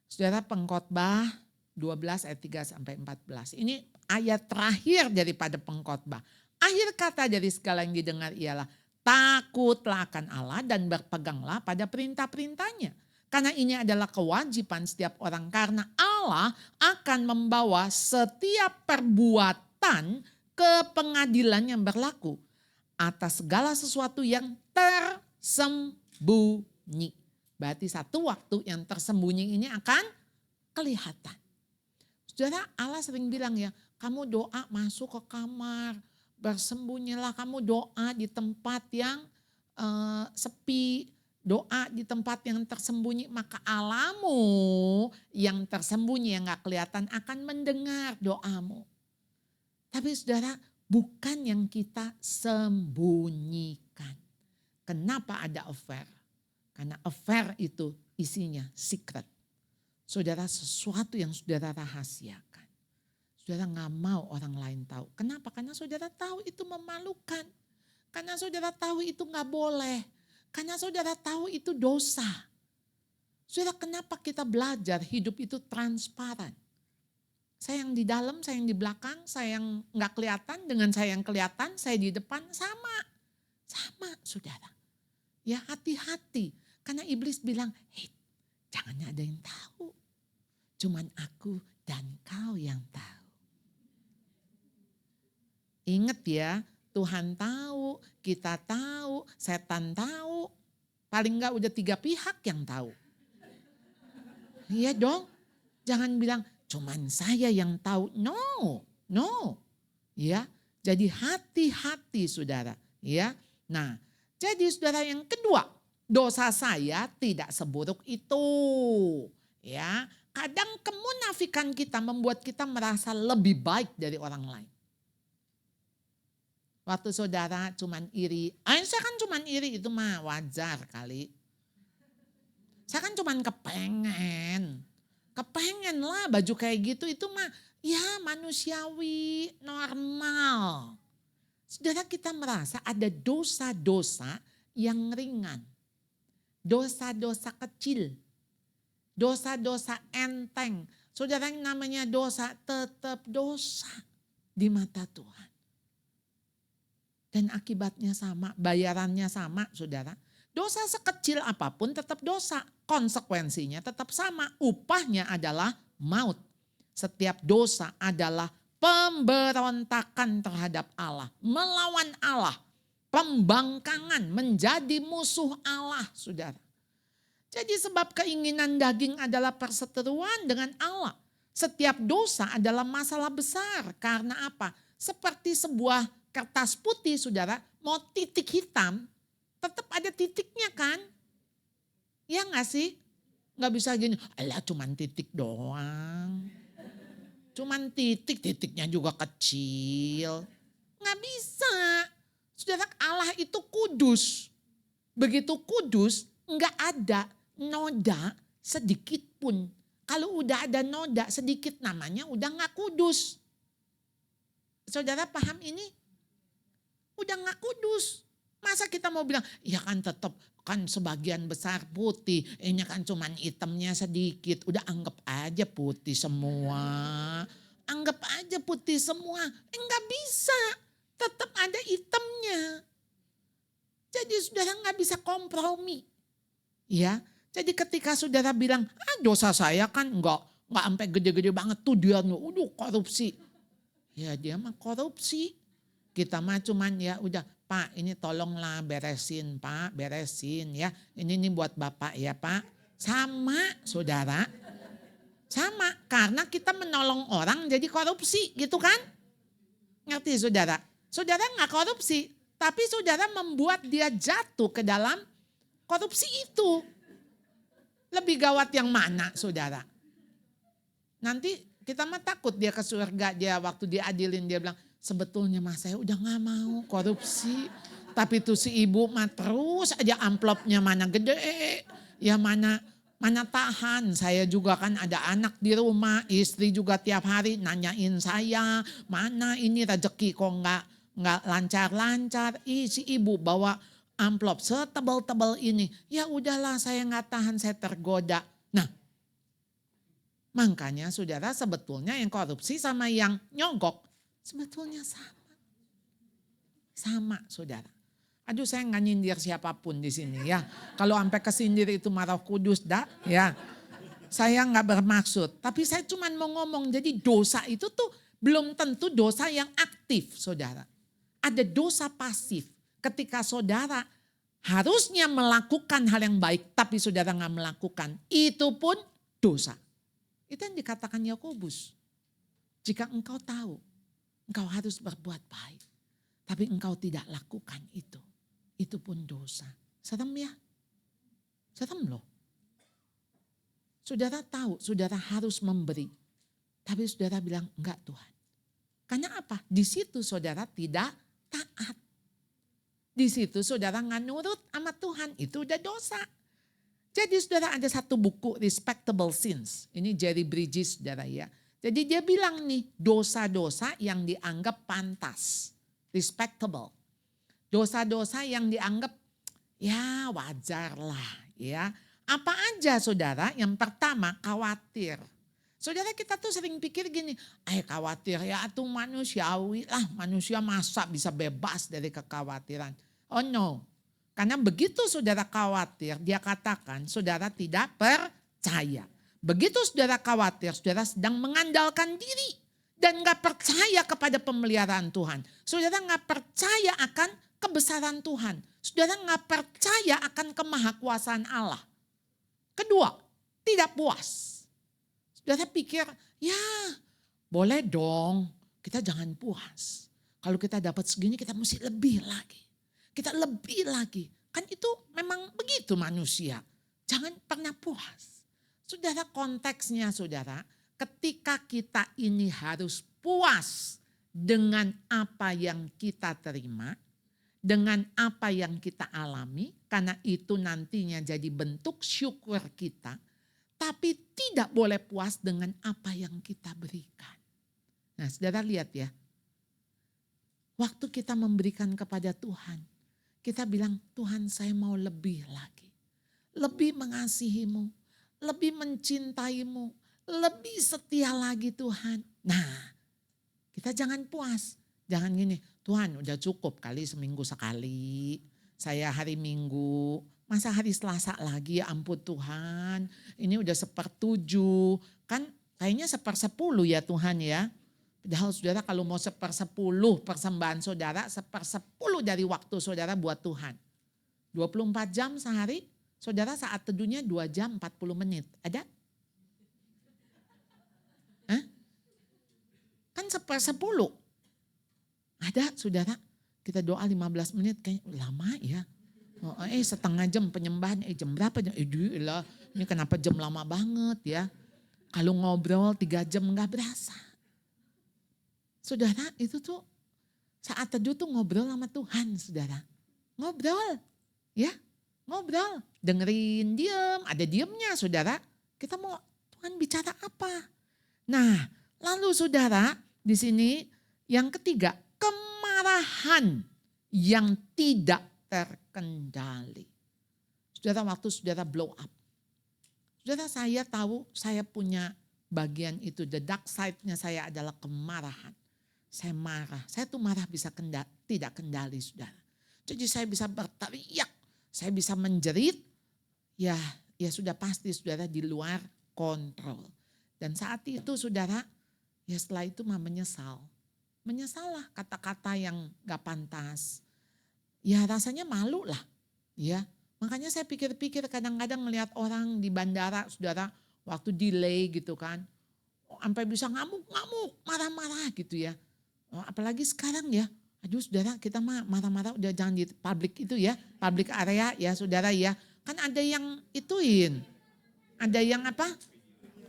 saudara Pengkhotbah 12 ayat 3 sampai 14. Ini ayat terakhir daripada Pengkhotbah. Akhir kata dari segala yang didengar ialah takutlah akan Allah dan berpeganglah pada perintah-perintahnya. Karena ini adalah kewajiban setiap orang karena Allah akan membawa setiap perbuatan ke pengadilan yang berlaku atas segala sesuatu yang tersembunyi. Berarti satu waktu yang tersembunyi ini akan kelihatan. Saudara, Allah sering bilang ya, kamu doa masuk ke kamar, bersembunyilah, kamu doa di tempat yang sepi. Doa di tempat yang tersembunyi, maka Allahmu yang tersembunyi yang gak kelihatan akan mendengar doamu. Tapi saudara, bukan yang kita sembunyikan. Kenapa ada affair? Karena affair itu isinya secret. Saudara, sesuatu yang saudara rahasiakan. Saudara gak mau orang lain tahu. Kenapa? Karena saudara tahu itu memalukan. Karena saudara tahu itu gak boleh. Karena saudara tahu itu dosa. Saudara, kenapa kita belajar hidup itu transparan? Saya yang di dalam, saya yang di belakang, saya yang gak kelihatan dengan saya yang kelihatan, saya di depan sama. Sama saudara. Ya hati-hati. Karena iblis bilang, hei jangan ada yang tahu. Cuman aku dan kau yang tahu. Ingat ya, Tuhan tahu, kita tahu, setan tahu. Paling enggak udah 3 pihak yang tahu. Iya dong. Jangan bilang cuman saya yang tahu. No. Ya. Jadi hati-hati saudara. Ya. Nah, jadi saudara yang kedua, dosa saya tidak seburuk itu. Ya. Kadang kemunafikan kita membuat kita merasa lebih baik dari orang lain. Waktu saudara cuman iri, saya kan cuman iri itu mah wajar kali. Saya kan cuman kepengen lah baju kayak gitu, itu mah ya manusiawi, normal. Saudara, kita merasa ada dosa-dosa yang ringan, dosa-dosa kecil, dosa-dosa enteng. Saudara, yang namanya dosa tetap dosa di mata Tuhan. Dan akibatnya sama, bayarannya sama, saudara. Dosa sekecil apapun tetap dosa, konsekuensinya tetap sama, upahnya adalah maut. Setiap dosa adalah pemberontakan terhadap Allah, melawan Allah, pembangkangan, menjadi musuh Allah, saudara. Jadi sebab keinginan daging adalah perseteruan dengan Allah. Setiap dosa adalah masalah besar. Karena apa? Seperti sebuah kertas putih, saudara, mau titik hitam, tetap ada titiknya kan? Ya gak sih? Gak bisa gini, alah cuman titik doang. Cuman titiknya juga kecil. Gak bisa. Saudara, Allah itu kudus. Begitu kudus, gak ada noda sedikit pun. Kalau udah ada noda sedikit namanya udah gak kudus. Saudara paham ini? Udah gak kudus. Masa kita mau bilang, ya kan tetap kan sebagian besar putih. Ini kan cuman hitamnya sedikit. Udah anggap aja putih semua. Anggap aja putih semua. Enggak bisa. Tetap ada hitamnya. Jadi saudara gak bisa kompromi. Ya, jadi ketika saudara bilang, dosa saya kan enggak sampai gede-gede banget tuh dia korupsi. Ya dia mah korupsi. Kita mah cuman ya udah, Pak ini tolonglah beresin Pak, beresin ya. Ini nih buat Bapak ya Pak. Sama saudara. Sama, karena kita menolong orang jadi korupsi gitu kan. Ngerti saudara? Saudara gak korupsi, tapi saudara membuat dia jatuh ke dalam korupsi itu. Lebih gawat yang mana saudara? Nanti kita mah takut dia ke surga, dia waktu diadilin dia bilang, sebetulnya mas saya udah gak mau korupsi. Tapi tuh si ibu mah terus aja amplopnya mana gede. Ya mana tahan. Saya juga kan ada anak di rumah. Istri juga tiap hari nanyain saya. Mana ini rezeki kok gak lancar-lancar. Si ibu bawa amplop setebal-tebal ini. Ya udahlah saya gak tahan, saya tergoda. Nah makanya saudara sebetulnya yang korupsi sama yang nyogok sebetulnya sama. Sama saudara. Aduh saya gak nyindir siapapun di sini ya. Kalau sampai kesindir itu Roh Kudus dah ya. Saya gak bermaksud. Tapi saya cuma mau ngomong, jadi dosa itu tuh belum tentu dosa yang aktif saudara. Ada dosa pasif. Ketika saudara harusnya melakukan hal yang baik tapi saudara gak melakukan. Itu pun dosa. Itu yang dikatakan Yakobus. Jika engkau tahu engkau harus berbuat baik, tapi engkau tidak lakukan itu pun dosa. Serem ya? Serem loh. Saudara tahu, saudara harus memberi, tapi saudara bilang enggak Tuhan. Karena apa? Di situ saudara tidak taat. Di situ saudara nggak nurut sama Tuhan, itu udah dosa. Jadi saudara ada satu buku Respectable Sins. Ini Jerry Bridges saudara ya. Jadi dia bilang nih dosa-dosa yang dianggap pantas. Respectable. Dosa-dosa yang dianggap ya wajar lah ya. Apa aja saudara? Yang pertama khawatir. Saudara kita tuh sering pikir gini, khawatir ya itu manusiawi lah. Manusia masa bisa bebas dari kekhawatiran. Oh no. Karena begitu saudara khawatir, dia katakan saudara tidak percaya. Begitu saudara khawatir, saudara sedang mengandalkan diri. Dan gak percaya kepada pemeliharaan Tuhan. Saudara gak percaya akan kebesaran Tuhan. Saudara gak percaya akan kemahakuasaan Allah. Kedua, tidak puas. Saudara pikir, ya boleh dong, kita jangan puas. Kalau kita dapat segini kita mesti lebih lagi. Kita lebih lagi. Kan itu memang begitu manusia. Jangan pernah puas. Saudara konteksnya saudara, ketika kita ini harus puas dengan apa yang kita terima. dengan apa yang kita alami, karena itu nantinya jadi bentuk syukur kita, tapi tidak boleh puas dengan apa yang kita berikan. Nah, saudara lihat ya, waktu kita memberikan kepada Tuhan, kita bilang, Tuhan saya mau lebih lagi. Lebih mengasihimu, lebih mencintaimu, lebih setia lagi Tuhan. Nah, kita jangan puas. Jangan gini, Tuhan udah cukup kali seminggu sekali. Saya hari Minggu, masa hari Selasa lagi, ya ampun Tuhan. Ini udah 1/7, kan kayaknya 1/10 ya Tuhan ya. Padahal saudara kalau mau 1/10 persembahan saudara, 1/10 dari waktu saudara buat Tuhan. 24 jam sehari, saudara saat teduhnya 2 jam 40 menit. Ada? Hah? Kan 1/10. Ada saudara, kita doa 15 menit kayak lama ya. Setengah jam penyembahan, jam berapa? Ini kenapa jam lama banget ya. Kalau ngobrol 3 jam gak berasa. Saudara itu tuh saat teduh tuh ngobrol sama Tuhan saudara. Ngobrol ya, ngobrol. Dengerin diem, ada diemnya saudara. Kita mau Tuhan bicara apa. Nah lalu saudara di sini yang ketiga, kemarahan yang tidak terkendali. Saudara waktu saudara blow up. Saudara saya tahu saya punya bagian itu. The dark side-nya saya adalah kemarahan. Saya marah. Saya tuh marah bisa tidak kendali saudara. Jadi saya bisa berteriak. Saya bisa menjerit. Ya sudah pasti saudara di luar kontrol. Dan saat itu saudara, ya setelah itu menyesal. Menyesalah kata-kata yang gak pantas. Ya rasanya malu lah. Ya, makanya saya pikir-pikir kadang-kadang melihat orang di bandara, saudara, waktu delay gitu kan. Sampai bisa ngamuk-ngamuk, marah-marah gitu ya. Apalagi sekarang ya. Aduh saudara, kita mah marah-marah udah jangan di public itu ya. Public area ya saudara ya. Kan ada yang ituin. Ada yang apa?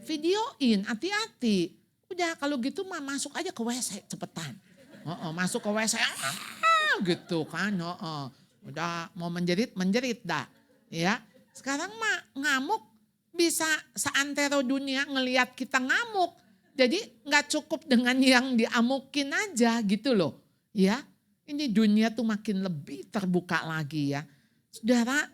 Videoin, hati-hati. Udah kalau gitu mah masuk aja ke WC cepetan. Masuk ke WC gitu kan. Udah mau menjerit dah. Ya. Sekarang mah ngamuk bisa seantero dunia ngelihat kita ngamuk. Jadi nggak cukup dengan yang diamukin aja gitu loh. Ya. Ini dunia tuh makin lebih terbuka lagi ya. Saudara,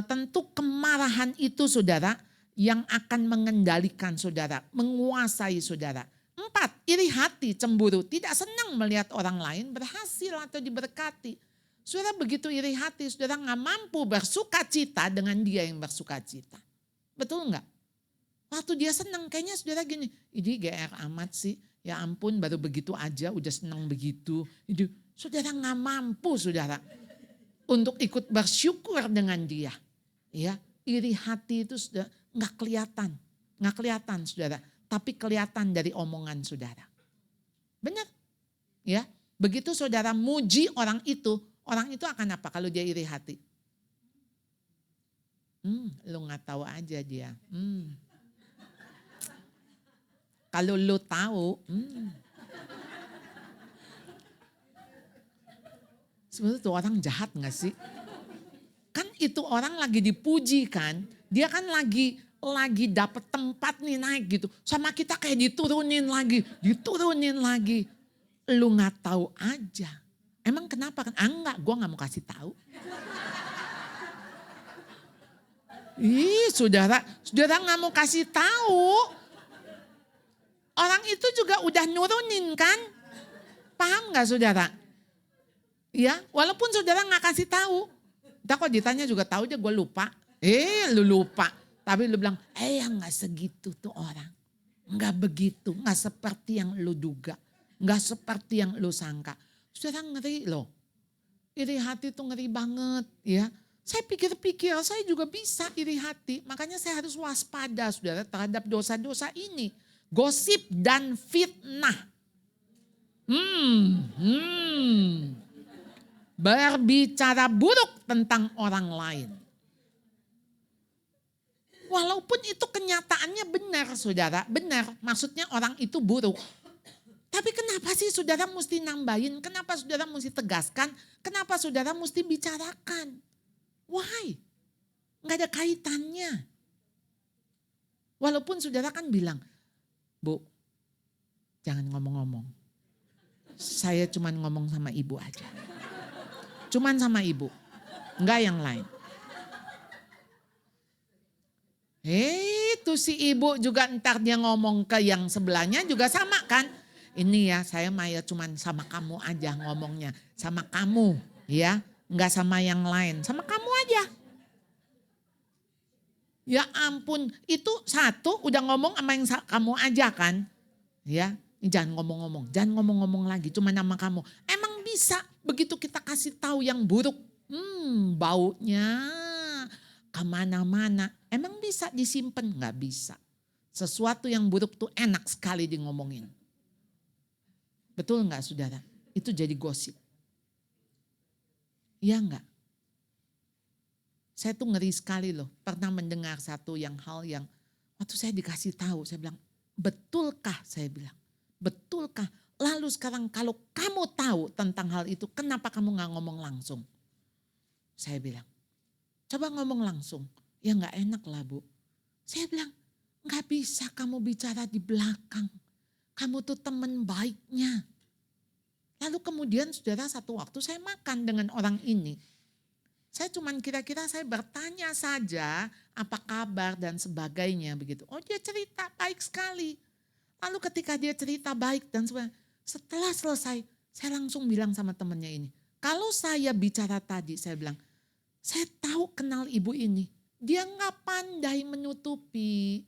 tentu kemarahan itu saudara yang akan mengendalikan saudara, menguasai saudara. 4, iri hati, cemburu, tidak senang melihat orang lain berhasil atau diberkati. Saudara begitu iri hati, saudara gak mampu bersuka cita dengan dia yang bersuka cita. Betul gak? Waktu dia senang, kayaknya saudara gini, ini GR amat sih, ya ampun baru begitu aja udah senang begitu. Itu saudara gak mampu saudara untuk ikut bersyukur dengan dia. Ya, iri hati itu sudah nggak kelihatan saudara, tapi kelihatan dari omongan saudara. Benar, ya. Begitu saudara muji orang itu akan apa kalau dia iri hati? Lu nggak tahu aja dia. Kalau lu tahu, sebenarnya tuh orang jahat nggak sih? Kan itu orang lagi dipuji kan, dia kan lagi dapat tempat nih naik gitu. Sama kita kayak diturunin lagi. Lu gak tahu aja. Emang kenapa kan? Enggak, gue gak mau kasih tahu. Saudara gak mau kasih tahu. Orang itu juga udah nurunin kan? Paham gak saudara? Ya, walaupun saudara gak kasih tahu. Entah kok ditanya juga tahu aja gue lupa. Lu lupa. Tapi lu bilang, gak segitu tuh orang. Gak begitu, gak seperti yang lu duga. Gak seperti yang lu sangka. Saudara ngeri loh. Iri hati tuh ngeri banget ya. Saya pikir-pikir, saya juga bisa iri hati. Makanya saya harus waspada saudara terhadap dosa-dosa ini. Gosip dan fitnah. Berbicara buruk tentang orang lain. Walaupun itu kenyataannya benar saudara, benar. Maksudnya orang itu buruk. Tapi kenapa sih saudara mesti nambahin? Kenapa saudara mesti tegaskan? Kenapa saudara mesti bicarakan? Why? Nggak ada kaitannya. Walaupun saudara kan bilang, Bu, jangan ngomong-ngomong. Saya cuman ngomong sama ibu aja. Cuman sama ibu, nggak yang lain. Itu si ibu juga ntar dia ngomong ke yang sebelahnya juga sama kan. Ini ya saya Maya cuman sama kamu aja ngomongnya. Sama kamu ya. Nggak sama yang lain. Sama kamu aja. Ya ampun itu satu udah ngomong sama yang kamu aja kan. Ya jangan ngomong-ngomong. Jangan ngomong-ngomong lagi cuma nama kamu. Emang bisa begitu kita kasih tahu yang buruk. Baunya kemana-mana. Emang bisa disimpan? Nggak bisa. Sesuatu yang buruk tuh enak sekali di ngomongin. Betul nggak saudara? Itu jadi gosip. Iya nggak? Saya tuh ngeri sekali loh. Pernah mendengar satu hal yang waktu saya dikasih tahu. Saya bilang, betulkah? Saya bilang, betulkah? Lalu sekarang kalau kamu tahu tentang hal itu, kenapa kamu nggak ngomong langsung? Saya bilang, coba ngomong langsung. Ya nggak enak lah Bu. Saya bilang, nggak bisa kamu bicara di belakang. Kamu tuh teman baiknya. Lalu kemudian saudara satu waktu saya makan dengan orang ini. Saya cuman kira-kira saya bertanya saja apa kabar dan sebagainya begitu. Oh dia cerita baik sekali. Lalu ketika dia cerita baik dan sebagainya. Setelah selesai saya langsung bilang sama temannya ini. Kalau saya bicara tadi saya bilang. Saya tahu kenal ibu ini. Dia nggak pandai menutupi.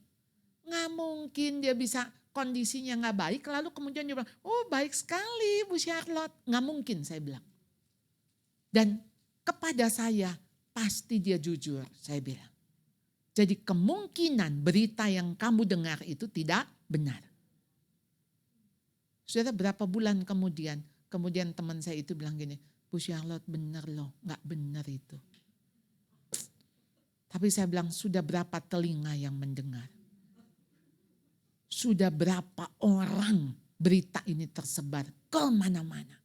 Nggak mungkin dia bisa kondisinya nggak baik, lalu kemudian dia bilang, oh baik sekali Bu Charlotte. Nggak mungkin saya bilang. Dan kepada saya pasti dia jujur, saya bilang. Jadi kemungkinan berita yang kamu dengar itu tidak benar. Saudara berapa bulan kemudian teman saya itu bilang gini, Bu Charlotte benar loh, nggak benar itu. Tapi saya bilang sudah berapa telinga yang mendengar. Sudah berapa orang berita ini tersebar kemana-mana.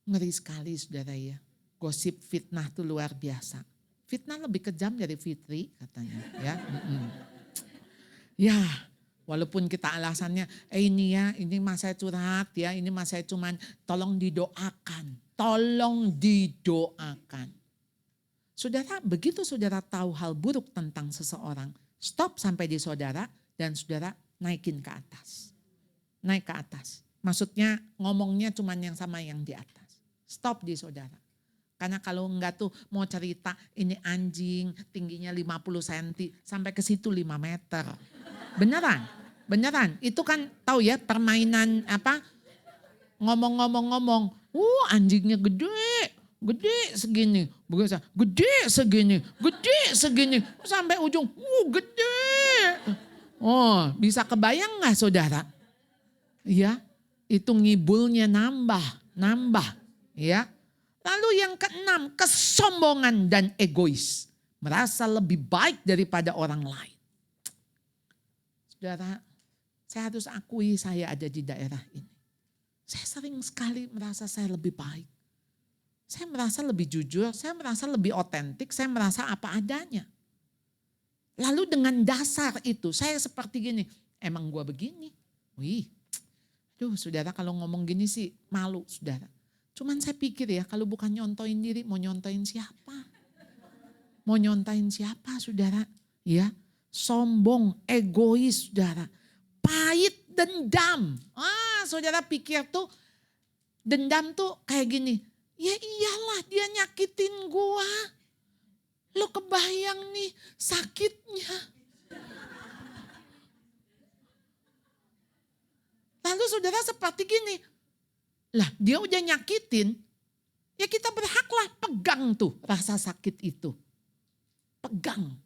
Ngeri sekali saudara ya. Gosip fitnah itu luar biasa. Fitnah lebih kejam dari fitri katanya. Ya, ya walaupun kita alasannya ini ya ini mas saya curhat ya. Ini mas saya cuman tolong didoakan. Tolong didoakan. Saudara begitu saudara tahu hal buruk tentang seseorang. Stop sampai di saudara dan saudara naikin ke atas. Naik ke atas. Maksudnya ngomongnya cuman yang sama yang di atas. Stop di saudara. Karena kalau enggak tuh mau cerita ini anjing tingginya 50 cm sampai ke situ 5 meter. Beneran. Itu kan tahu ya permainan apa ngomong-ngomong. Anjingnya gede segini, gede segini, sampai ujung, gede. Oh, bisa kebayang nggak saudara? Ya, itu ngibulnya nambah, ya. Lalu yang keenam, kesombongan dan egois, merasa lebih baik daripada orang lain. Saudara, saya harus akui saya ada di daerah ini. Saya sering sekali merasa saya lebih baik. Saya merasa lebih jujur, saya merasa lebih otentik, saya merasa apa adanya. Lalu dengan dasar itu saya seperti gini, emang gua begini. Saudara kalau ngomong gini sih malu saudara. Cuman saya pikir ya kalau bukan nyontoin diri mau nyontoin siapa? Mau nyontain siapa saudara? Ya, sombong, egois saudara. Pahit, dendam. Saudara pikir tuh dendam tuh kayak gini. Ya iyalah dia nyakitin gua. Lo kebayang nih sakitnya. Lalu saudara seperti gini. Lah dia udah nyakitin. Ya kita berhaklah pegang tuh rasa sakit itu. Pegang.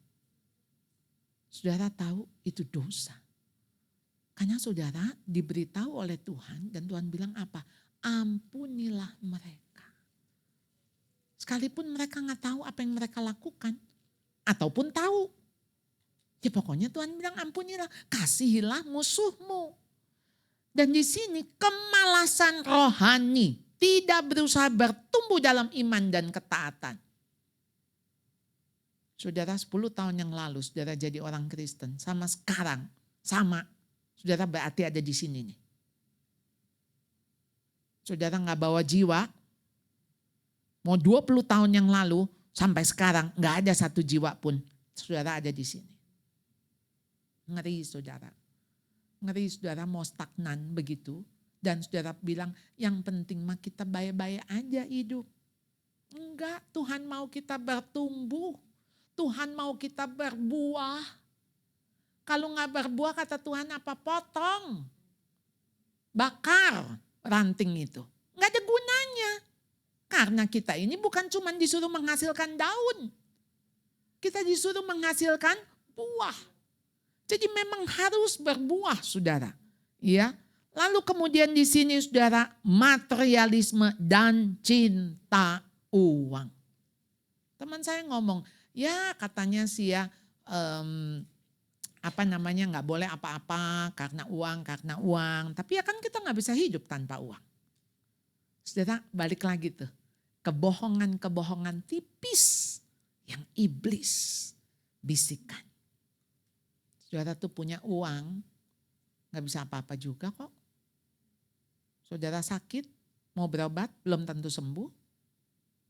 Saudara tahu itu dosa. Karena saudara diberitahu oleh Tuhan dan Tuhan bilang apa? Ampunilah mereka. Sekalipun mereka nggak tahu apa yang mereka lakukan. Ataupun tahu. Ya pokoknya Tuhan bilang ampunilah. Kasihilah musuhmu. Dan di sini kemalasan rohani, tidak berusaha bertumbuh dalam iman dan ketaatan. Saudara 10 tahun yang lalu saudara jadi orang Kristen, sama sekarang sama. Saudara berarti ada di sini nih. Saudara gak bawa jiwa, mau 20 tahun yang lalu sampai sekarang gak ada satu jiwa pun saudara ada di sini. Ngeri saudara. Ngeri saudara mau stagnan begitu. Dan saudara bilang yang penting mah kita baik-baik aja hidup. Enggak, Tuhan mau kita bertumbuh. Tuhan mau kita berbuah. Kalau gak berbuah kata Tuhan apa? Potong. Bakar ranting itu. Gak ada gunanya. Karena kita ini bukan cuma disuruh menghasilkan daun. Kita disuruh menghasilkan buah. Jadi memang harus berbuah saudara. Ya. Lalu kemudian di sini saudara materialisme dan cinta uang. Teman saya ngomong, ya katanya sih ya nggak boleh apa-apa karena uang. Tapi ya kan kita nggak bisa hidup tanpa uang. Saudara balik lagi tuh. Kebohongan-kebohongan tipis yang iblis bisikan. Saudara tuh punya uang, gak bisa apa-apa juga kok. Saudara sakit, mau berobat, belum tentu sembuh.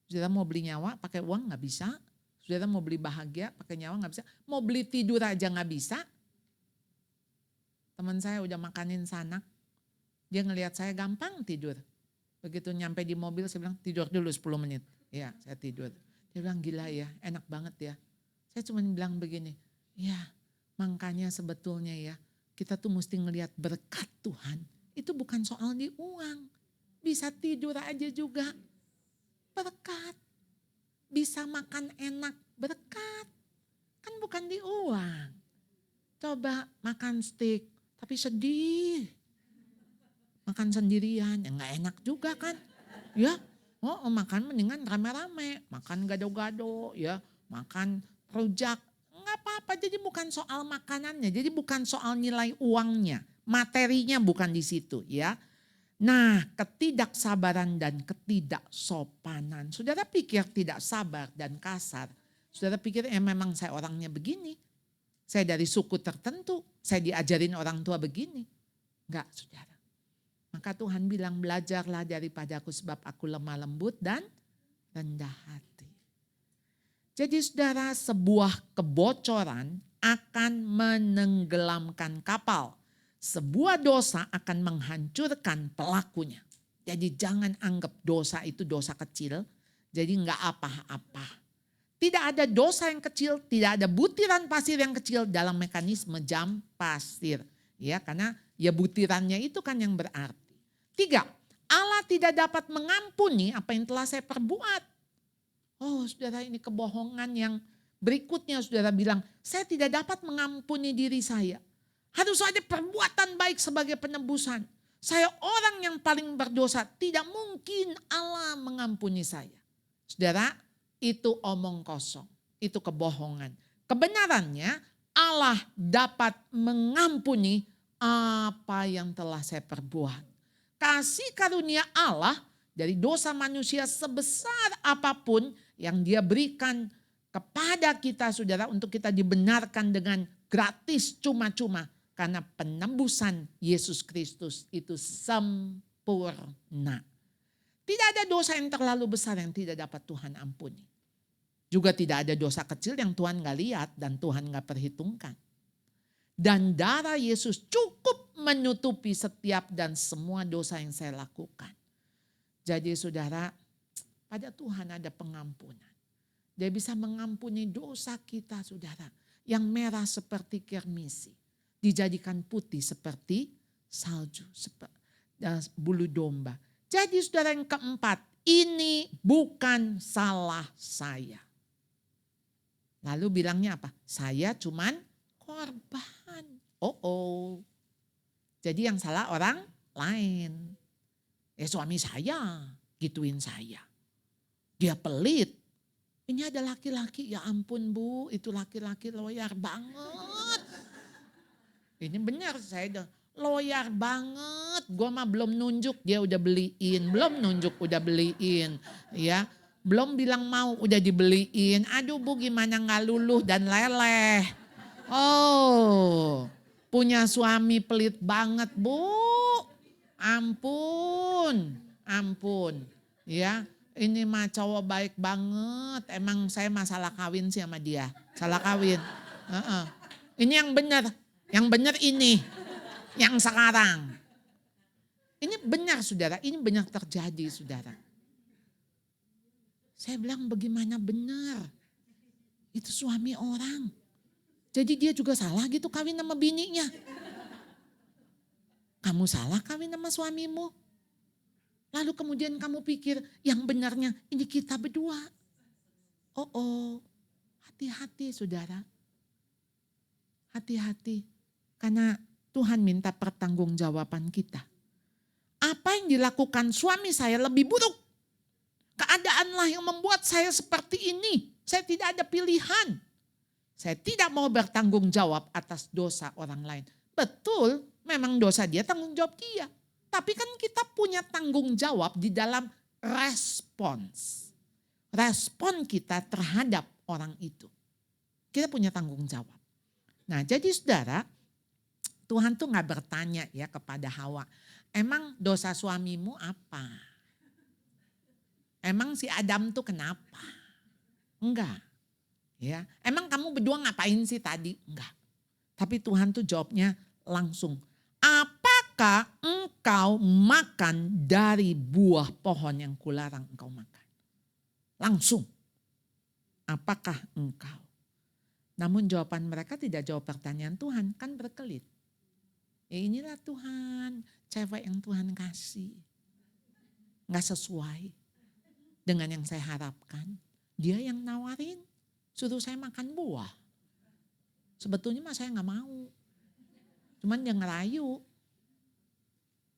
Saudara mau beli nyawa, pakai uang gak bisa. Saudara mau beli bahagia, pakai nyawa gak bisa. Mau beli tidur aja gak bisa. Teman saya udah makanin sanak, dia ngelihat saya gampang tidur. Begitu nyampe di mobil, saya bilang tidur dulu 10 menit. Ya, saya tidur. Dia bilang gila ya, enak banget ya. Saya cuma bilang begini, ya makanya sebetulnya ya, kita tuh mesti ngelihat berkat Tuhan. Itu bukan soal di uang. Bisa tidur aja juga. Berkat. Bisa makan enak. Berkat. Kan bukan di uang. Coba makan steak. Tapi sedih. Makan sendirian. Ya gak enak juga kan. Ya. Oh makan mendingan rame-rame. Makan gado-gado. Ya. Makan rujak. Nggak apa-apa, jadi bukan soal makanannya, jadi bukan soal nilai uangnya, materinya bukan di situ ya. Nah ketidaksabaran dan ketidaksopanan, saudara pikir tidak sabar dan kasar, saudara pikir memang saya orangnya begini, saya dari suku tertentu, saya diajarin orang tua begini. Enggak saudara. Maka Tuhan bilang belajarlah daripadaku sebab aku lemah lembut dan rendah hati. Jadi saudara sebuah kebocoran akan menenggelamkan kapal. Sebuah dosa akan menghancurkan pelakunya. Jadi jangan anggap dosa itu dosa kecil. Jadi enggak apa-apa. Tidak ada dosa yang kecil, tidak ada butiran pasir yang kecil dalam mekanisme jam pasir. Ya, karena ya butirannya itu kan yang berarti. 3, Allah tidak dapat mengampuni apa yang telah saya perbuat. Oh saudara ini kebohongan yang berikutnya saudara bilang, saya tidak dapat mengampuni diri saya. Harus ada perbuatan baik sebagai penebusan. Saya orang yang paling berdosa, tidak mungkin Allah mengampuni saya. Saudara, itu omong kosong, itu kebohongan. Kebenarannya Allah dapat mengampuni apa yang telah saya perbuat. Kasih karunia Allah dari dosa manusia sebesar apapun yang dia berikan kepada kita saudara untuk kita dibenarkan dengan gratis cuma-cuma. Karena penebusan Yesus Kristus itu sempurna. Tidak ada dosa yang terlalu besar yang tidak dapat Tuhan ampuni. Juga tidak ada dosa kecil yang Tuhan gak lihat dan Tuhan gak perhitungkan. Dan darah Yesus cukup menutupi setiap dan semua dosa yang saya lakukan. Jadi saudara, pada Tuhan ada pengampunan. Dia bisa mengampuni dosa kita saudara. Yang merah seperti kirmisi. Dijadikan putih seperti salju, bulu domba. Jadi saudara yang keempat, ini bukan salah saya. Lalu bilangnya apa? Saya cuman korban. Jadi yang salah orang lain. Suami saya gituin saya. Dia pelit. Ini ada laki-laki, ya ampun Bu, itu laki-laki loyal banget. Ini benar saya loyal banget. banget. Gue mah belum nunjuk dia udah beliin. Belum nunjuk udah beliin. Ya, belum bilang mau udah dibeliin. Aduh Bu gimana gak luluh dan leleh. Oh, punya suami pelit banget Bu. Ampun, ampun. Ya, ini mah cowok baik banget. Emang saya masalah kawin sih sama dia. Salah kawin. Ini yang benar. Yang benar ini. Yang sekarang. Ini benar saudara. Ini benar terjadi saudara. Saya bilang bagaimana benar. Itu suami orang. Jadi dia juga salah gitu kawin sama bininya. Kamu salah kawin sama suamimu. Lalu kemudian kamu pikir yang benarnya ini kita berdua. Oh, hati-hati saudara. Hati-hati. Karena Tuhan minta pertanggungjawaban kita. Apa yang dilakukan suami saya lebih buruk. Keadaanlah yang membuat saya seperti ini. Saya tidak ada pilihan. Saya tidak mau bertanggung jawab atas dosa orang lain. Betul, memang dosa dia, tanggung jawab dia. Tapi kan kita punya tanggung jawab di dalam respons. Respon kita terhadap orang itu. Kita punya tanggung jawab. Nah jadi saudara, Tuhan tuh gak bertanya ya kepada Hawa, emang dosa suamimu apa? Emang si Adam tuh kenapa? Enggak. Ya, emang kamu berdua ngapain sih tadi? Enggak. Tapi Tuhan tuh jawabnya langsung. Apakah engkau makan dari buah pohon yang kularang engkau makan? Langsung. Apakah engkau? Namun jawaban mereka tidak jawab pertanyaan Tuhan, kan berkelit. Ya inilah Tuhan, cewek yang Tuhan kasih. Gak sesuai dengan yang saya harapkan. Dia yang nawarin, suruh saya makan buah. Sebetulnya mah saya gak mau. Cuman dia ngerayu.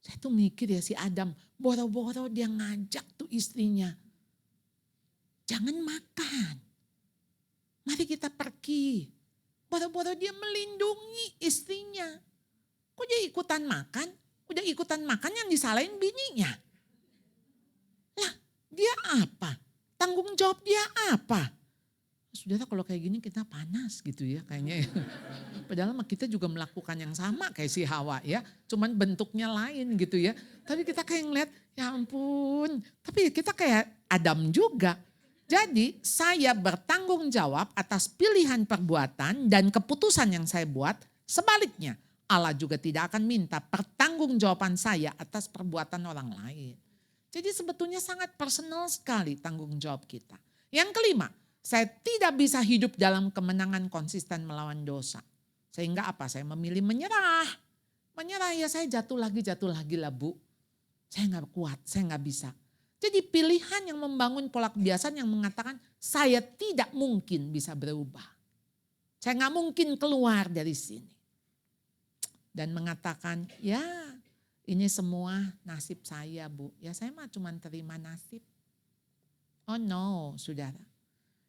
Saya tuh mikir ya si Adam, boro-boro dia ngajak tuh istrinya. Jangan makan. Mari kita pergi. Boro-boro dia melindungi istrinya. Kok dia ikutan makan? Udah ikutan makan yang disalahin bininya. Lah dia apa? Tanggung jawab dia apa? Saudara kalau kayak gini kita panas gitu ya kayaknya. Padahal kita juga melakukan yang sama kayak si Hawa ya. Cuman bentuknya lain gitu ya. Tapi kita kayak ngeliat ya ampun. Tapi kita kayak Adam juga. Jadi saya bertanggung jawab atas pilihan perbuatan dan keputusan yang saya buat. Sebaliknya Allah juga tidak akan minta pertanggungjawaban saya atas perbuatan orang lain. Jadi sebetulnya sangat personal sekali tanggung jawab kita. Yang kelima, saya tidak bisa hidup dalam kemenangan konsisten melawan dosa. Sehingga apa? Saya memilih menyerah. Menyerah ya saya jatuh lagi lah Bu. Saya gak kuat, saya gak bisa. Jadi pilihan yang membangun pola kebiasaan yang mengatakan saya tidak mungkin bisa berubah. Saya gak mungkin keluar dari sini. Dan mengatakan ya ini semua nasib saya Bu. Ya saya mah cuma terima nasib. Oh no saudara.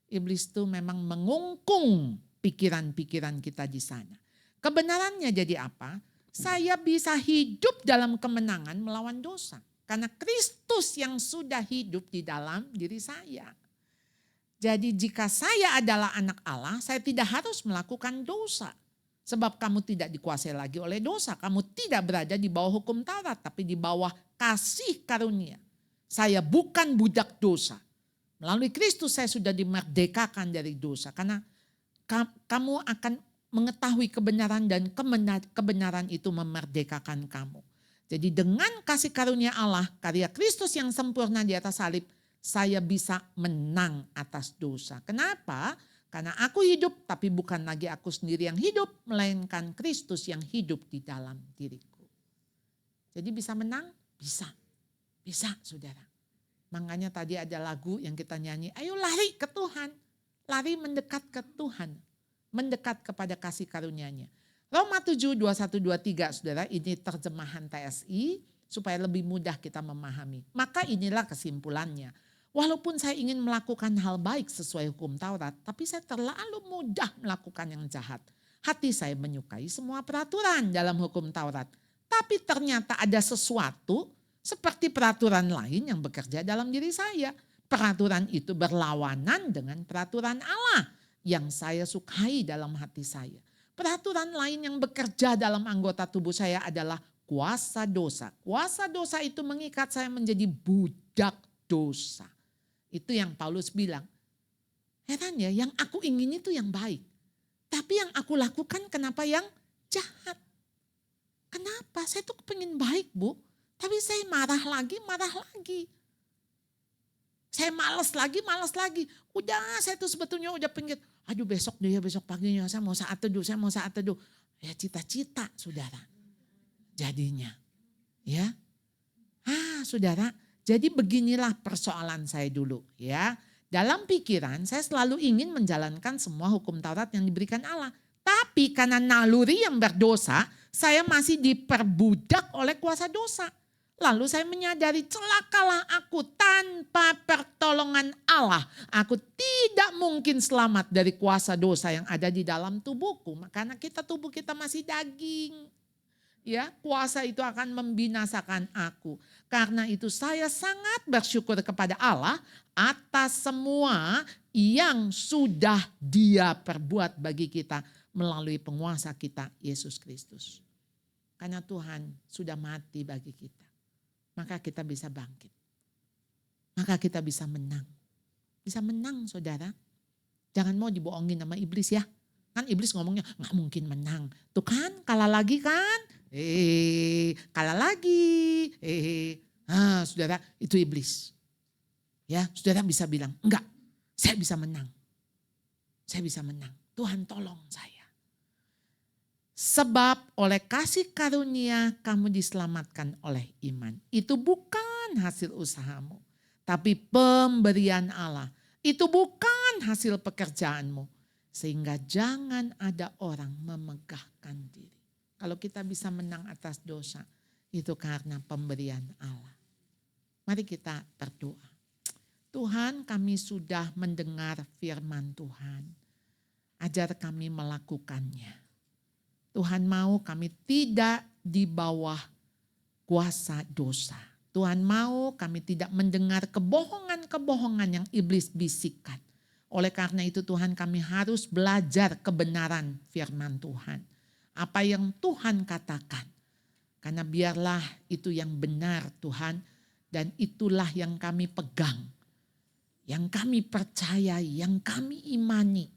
Iblis itu memang mengungkung pikiran-pikiran kita di sana. Kebenarannya jadi apa? Saya bisa hidup dalam kemenangan melawan dosa. Karena Kristus yang sudah hidup di dalam diri saya. Jadi jika saya adalah anak Allah, saya tidak harus melakukan dosa. Sebab kamu tidak dikuasai lagi oleh dosa. Kamu tidak berada di bawah hukum Taurat, tapi di bawah kasih karunia. Saya bukan budak dosa. Melalui Kristus saya sudah dimerdekakan dari dosa. Karena kamu akan mengetahui kebenaran dan kebenaran itu memerdekakan kamu. Jadi dengan kasih karunia Allah, karya Kristus yang sempurna di atas salib, saya bisa menang atas dosa. Kenapa? Karena aku hidup, tapi bukan lagi aku sendiri yang hidup, melainkan Kristus yang hidup di dalam diriku. Jadi bisa menang? Bisa. Bisa saudara. Makanya tadi ada lagu yang kita nyanyi, ayo lari ke Tuhan. Lari mendekat ke Tuhan. Mendekat kepada kasih karunia-Nya. Roma 7, 21, 23 saudara, ini terjemahan TSI supaya lebih mudah kita memahami. Maka inilah kesimpulannya. Walaupun saya ingin melakukan hal baik sesuai hukum Taurat, tapi saya terlalu mudah melakukan yang jahat. Hati saya menyukai semua peraturan dalam hukum Taurat, Tapi ternyata ada sesuatu seperti peraturan lain yang bekerja dalam diri saya. Peraturan itu berlawanan dengan peraturan Allah yang saya sukai dalam hati saya. Peraturan lain yang bekerja dalam anggota tubuh saya adalah kuasa dosa. Kuasa dosa itu mengikat saya menjadi budak dosa. Itu yang Paulus bilang. Heran ya, yang aku ingin itu yang baik. Tapi yang aku lakukan kenapa yang jahat? Kenapa? Saya tuh pengen baik, Bu. Tapi saya marah lagi. Saya malas lagi. Udah, saya tuh sebetulnya udah pengen, aduh besok paginya saya mau saat teduh. Ya cita-cita, saudara. Jadinya. Ya. Saudara, jadi beginilah persoalan saya dulu. Ya. Dalam pikiran saya selalu ingin menjalankan semua hukum Taurat yang diberikan Allah. Tapi karena naluri yang berdosa, saya masih diperbudak oleh kuasa dosa. Lalu saya menyadari celakalah aku tanpa pertolongan Allah. Aku tidak mungkin selamat dari kuasa dosa yang ada di dalam tubuhku. Karena tubuh kita masih daging. Ya, kuasa itu akan membinasakan aku. Karena itu saya sangat bersyukur kepada Allah atas semua yang sudah Dia perbuat bagi kita melalui penguasa kita Yesus Kristus. Karena Tuhan sudah mati bagi kita. Maka kita bisa bangkit. Maka kita bisa menang. Bisa menang, saudara. Jangan mau dibohongin sama iblis ya. Kan iblis ngomongnya gak mungkin menang. Tuh kan kalah lagi kan. Kalah lagi. Saudara, itu iblis. Ya, saudara bisa bilang, enggak, saya bisa menang. Saya bisa menang. Tuhan tolong saya. Sebab oleh kasih karunia kamu diselamatkan oleh iman. Itu bukan hasil usahamu, tapi pemberian Allah. Itu bukan hasil pekerjaanmu. Sehingga jangan ada orang memegahkan diri. Kalau kita bisa menang atas dosa, itu karena pemberian Allah. Mari kita berdoa. Tuhan, kami sudah mendengar firman Tuhan. Ajar kami melakukannya. Tuhan mau kami tidak di bawah kuasa dosa. Tuhan mau kami tidak mendengar kebohongan-kebohongan yang iblis bisikkan. Oleh karena itu Tuhan, kami harus belajar kebenaran firman Tuhan. Apa yang Tuhan katakan. Karena biarlah itu yang benar Tuhan. Dan itulah yang kami pegang. Yang kami percayai, yang kami imani.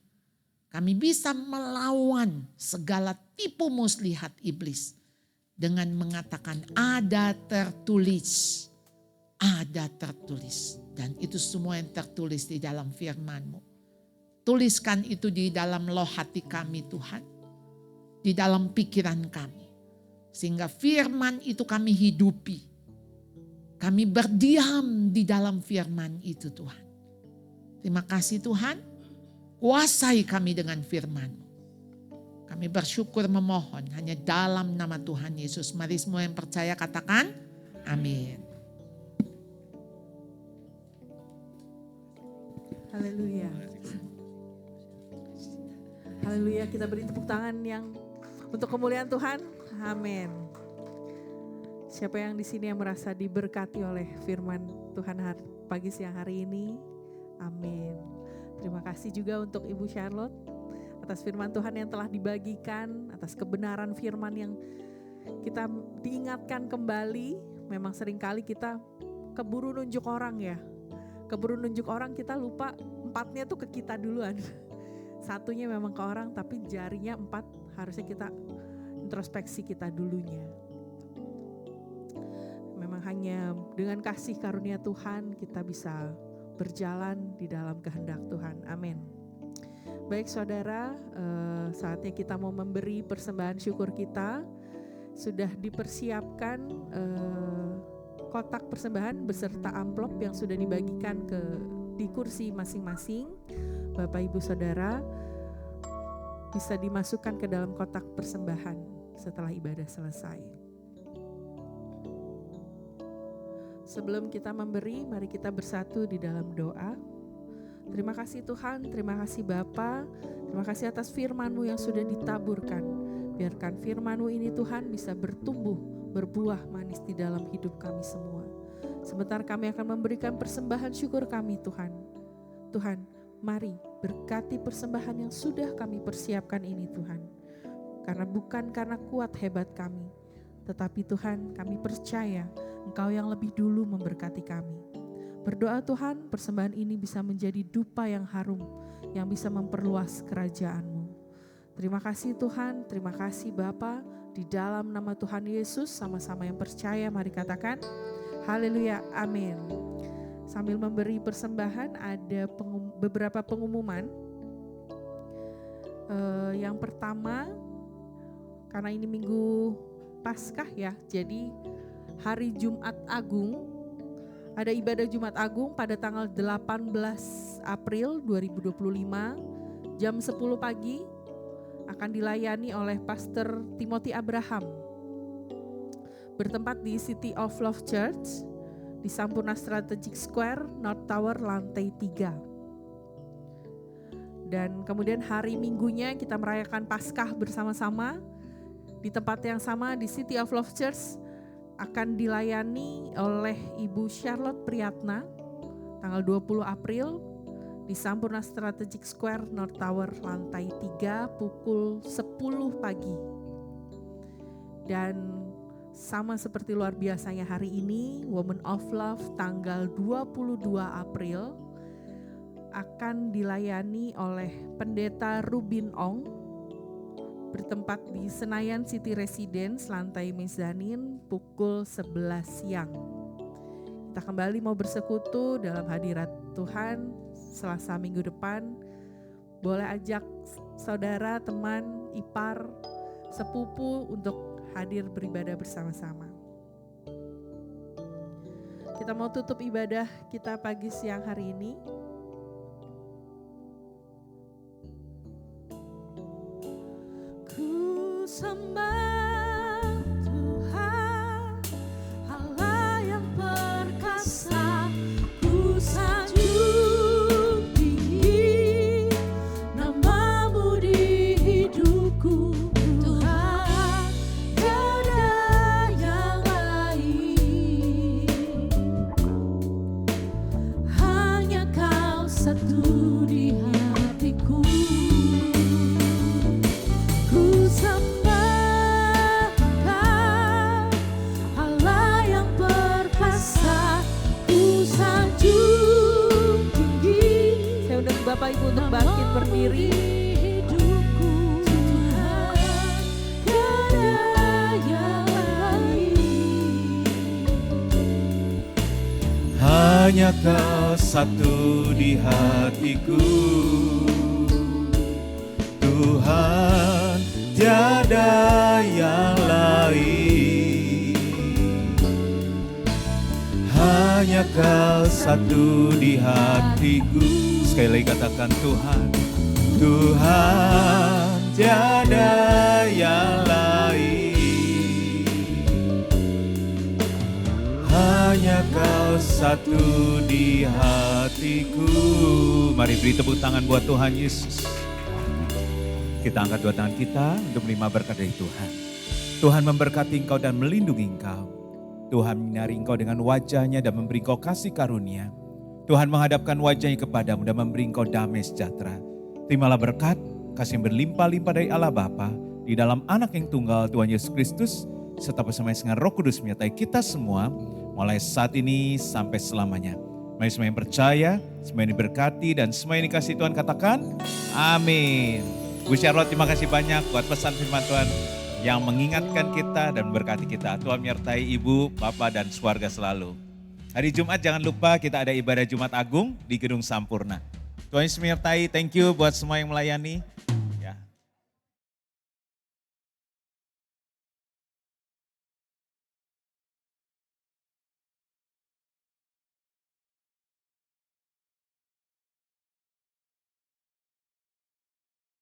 Kami bisa melawan segala tipu muslihat iblis. Dengan mengatakan ada tertulis. Ada tertulis. Dan itu semua yang tertulis di dalam firman-Mu. Tuliskan itu di dalam loh hati kami Tuhan. Di dalam pikiran kami. Sehingga firman itu kami hidupi. Kami berdiam di dalam firman itu Tuhan. Terima kasih Tuhan. Kuasai kami dengan firman-Mu. Kami bersyukur memohon hanya dalam nama Tuhan Yesus. Mari semua yang percaya katakan amin. Haleluya. Haleluya, kita beri tepuk tangan yang untuk kemuliaan Tuhan. Amin. Siapa yang di sini yang merasa diberkati oleh firman Tuhan pagi siang hari ini? Amin. Terima kasih juga untuk Ibu Charlotte atas firman Tuhan yang telah dibagikan, atas kebenaran firman yang kita diingatkan kembali. Memang seringkali kita keburu nunjuk orang ya. Keburu nunjuk orang, kita lupa 4-nya tuh ke kita duluan. 1-nya memang ke orang, tapi jarinya 4 harusnya kita introspeksi kita dulunya. Memang hanya dengan kasih karunia Tuhan kita bisa berjalan di dalam kehendak Tuhan. Amin. Baik saudara, saatnya kita mau memberi persembahan syukur kita. Sudah dipersiapkan kotak persembahan beserta amplop yang sudah dibagikan di kursi masing-masing. Bapak Ibu Saudara bisa dimasukkan ke dalam kotak persembahan setelah ibadah selesai. Sebelum kita memberi, mari kita bersatu di dalam doa. Terima kasih Tuhan, terima kasih Bapa, terima kasih atas firman-Mu yang sudah ditaburkan Biarkan firman-Mu ini Tuhan bisa bertumbuh, berbuah manis di dalam hidup kami semua. Sebentar kami akan memberikan persembahan syukur kami Tuhan. Tuhan, mari berkati persembahan yang sudah kami persiapkan ini Tuhan. Karena bukan karena kuat hebat kami, tetapi Tuhan kami percaya Engkau yang lebih dulu memberkati kami. Berdoa Tuhan, persembahan ini bisa menjadi dupa yang harum, yang bisa memperluas kerajaan-Mu. Terima kasih Tuhan, terima kasih Bapa. Di dalam nama Tuhan Yesus, sama-sama yang percaya, mari katakan, haleluya, amin. Sambil memberi persembahan, ada beberapa pengumuman. Yang pertama, karena ini minggu Paskah ya, jadi hari Jumat Agung, ada ibadah Jumat Agung pada tanggal 18 April 2025, jam 10 pagi, akan dilayani oleh Pastor Timothy Abraham. Bertempat di City of Love Church, di Sampurna Strategic Square, North Tower, lantai 3. Dan kemudian hari Minggunya kita merayakan Paskah bersama-sama di tempat yang sama di City of Love Church, akan dilayani oleh Ibu Charlotte Priyatna tanggal 20 April di Sampurna Strategic Square, North Tower, lantai 3 pukul 10 pagi. Dan sama seperti luar biasanya hari ini, Women of Love tanggal 22 April akan dilayani oleh Pendeta Rubin Ong, bertempat di Senayan City Residence, lantai mezanin pukul 11 siang. Kita kembali mau bersekutu dalam hadirat Tuhan Selasa minggu depan. Boleh ajak saudara, teman, ipar, sepupu untuk hadir beribadah bersama-sama. Kita mau tutup ibadah kita pagi siang hari ini. Ku sembah Tuhan, Allah yang perkasa. Ku sanjung tinggi nama-Mu di hidupku, Tuhan, tiada yang lain. Hanya Kau satu di hatiku. Ku sembah Kau, Allah yang perkasa. Ku sanjung tinggi. Saya undang Bapak Ibu untuk bangkit berdiri. Hidupku, Tuhan, tiada yang lain. Hanya Kau satu di hatiku, Tuhan, tiada yang lain. Hanya Kau satu di hatiku. Sekali lagi katakan Tuhan, Tuhan, tiada yang lain. Hanya Kau satu di hatiku. Mari beri tepuk tangan buat Tuhan Yesus. Kita angkat dua tangan kita untuk menerima berkat dari Tuhan. Tuhan memberkati engkau dan melindungi engkau. Tuhan menyinari engkau dengan wajah-Nya dan memberi engkau kasih karunia. Tuhan menghadapkan wajah-Nya kepadamu dan memberi engkau damai sejahtera. Terimalah berkat, kasih yang berlimpah-limpah dari Allah Bapa, di dalam Anak yang tunggal Tuhan Yesus Kristus, serta bersama dengan Roh Kudus menyertai kita semua, mulai saat ini sampai selamanya. Mari semua yang percaya, semua yang diberkati, dan semua yang dikasihi Tuhan katakan, amin. Bu Charlotte, terima kasih banyak buat pesan firman Tuhan yang mengingatkan kita dan memberkati kita. Tuhan menyertai Ibu, Bapak, dan keluarga selalu. Hari Jumat jangan lupa kita ada ibadah Jumat Agung di Gedung Sampurna. Tuhan Yesus menyertai, thank you buat semua yang melayani.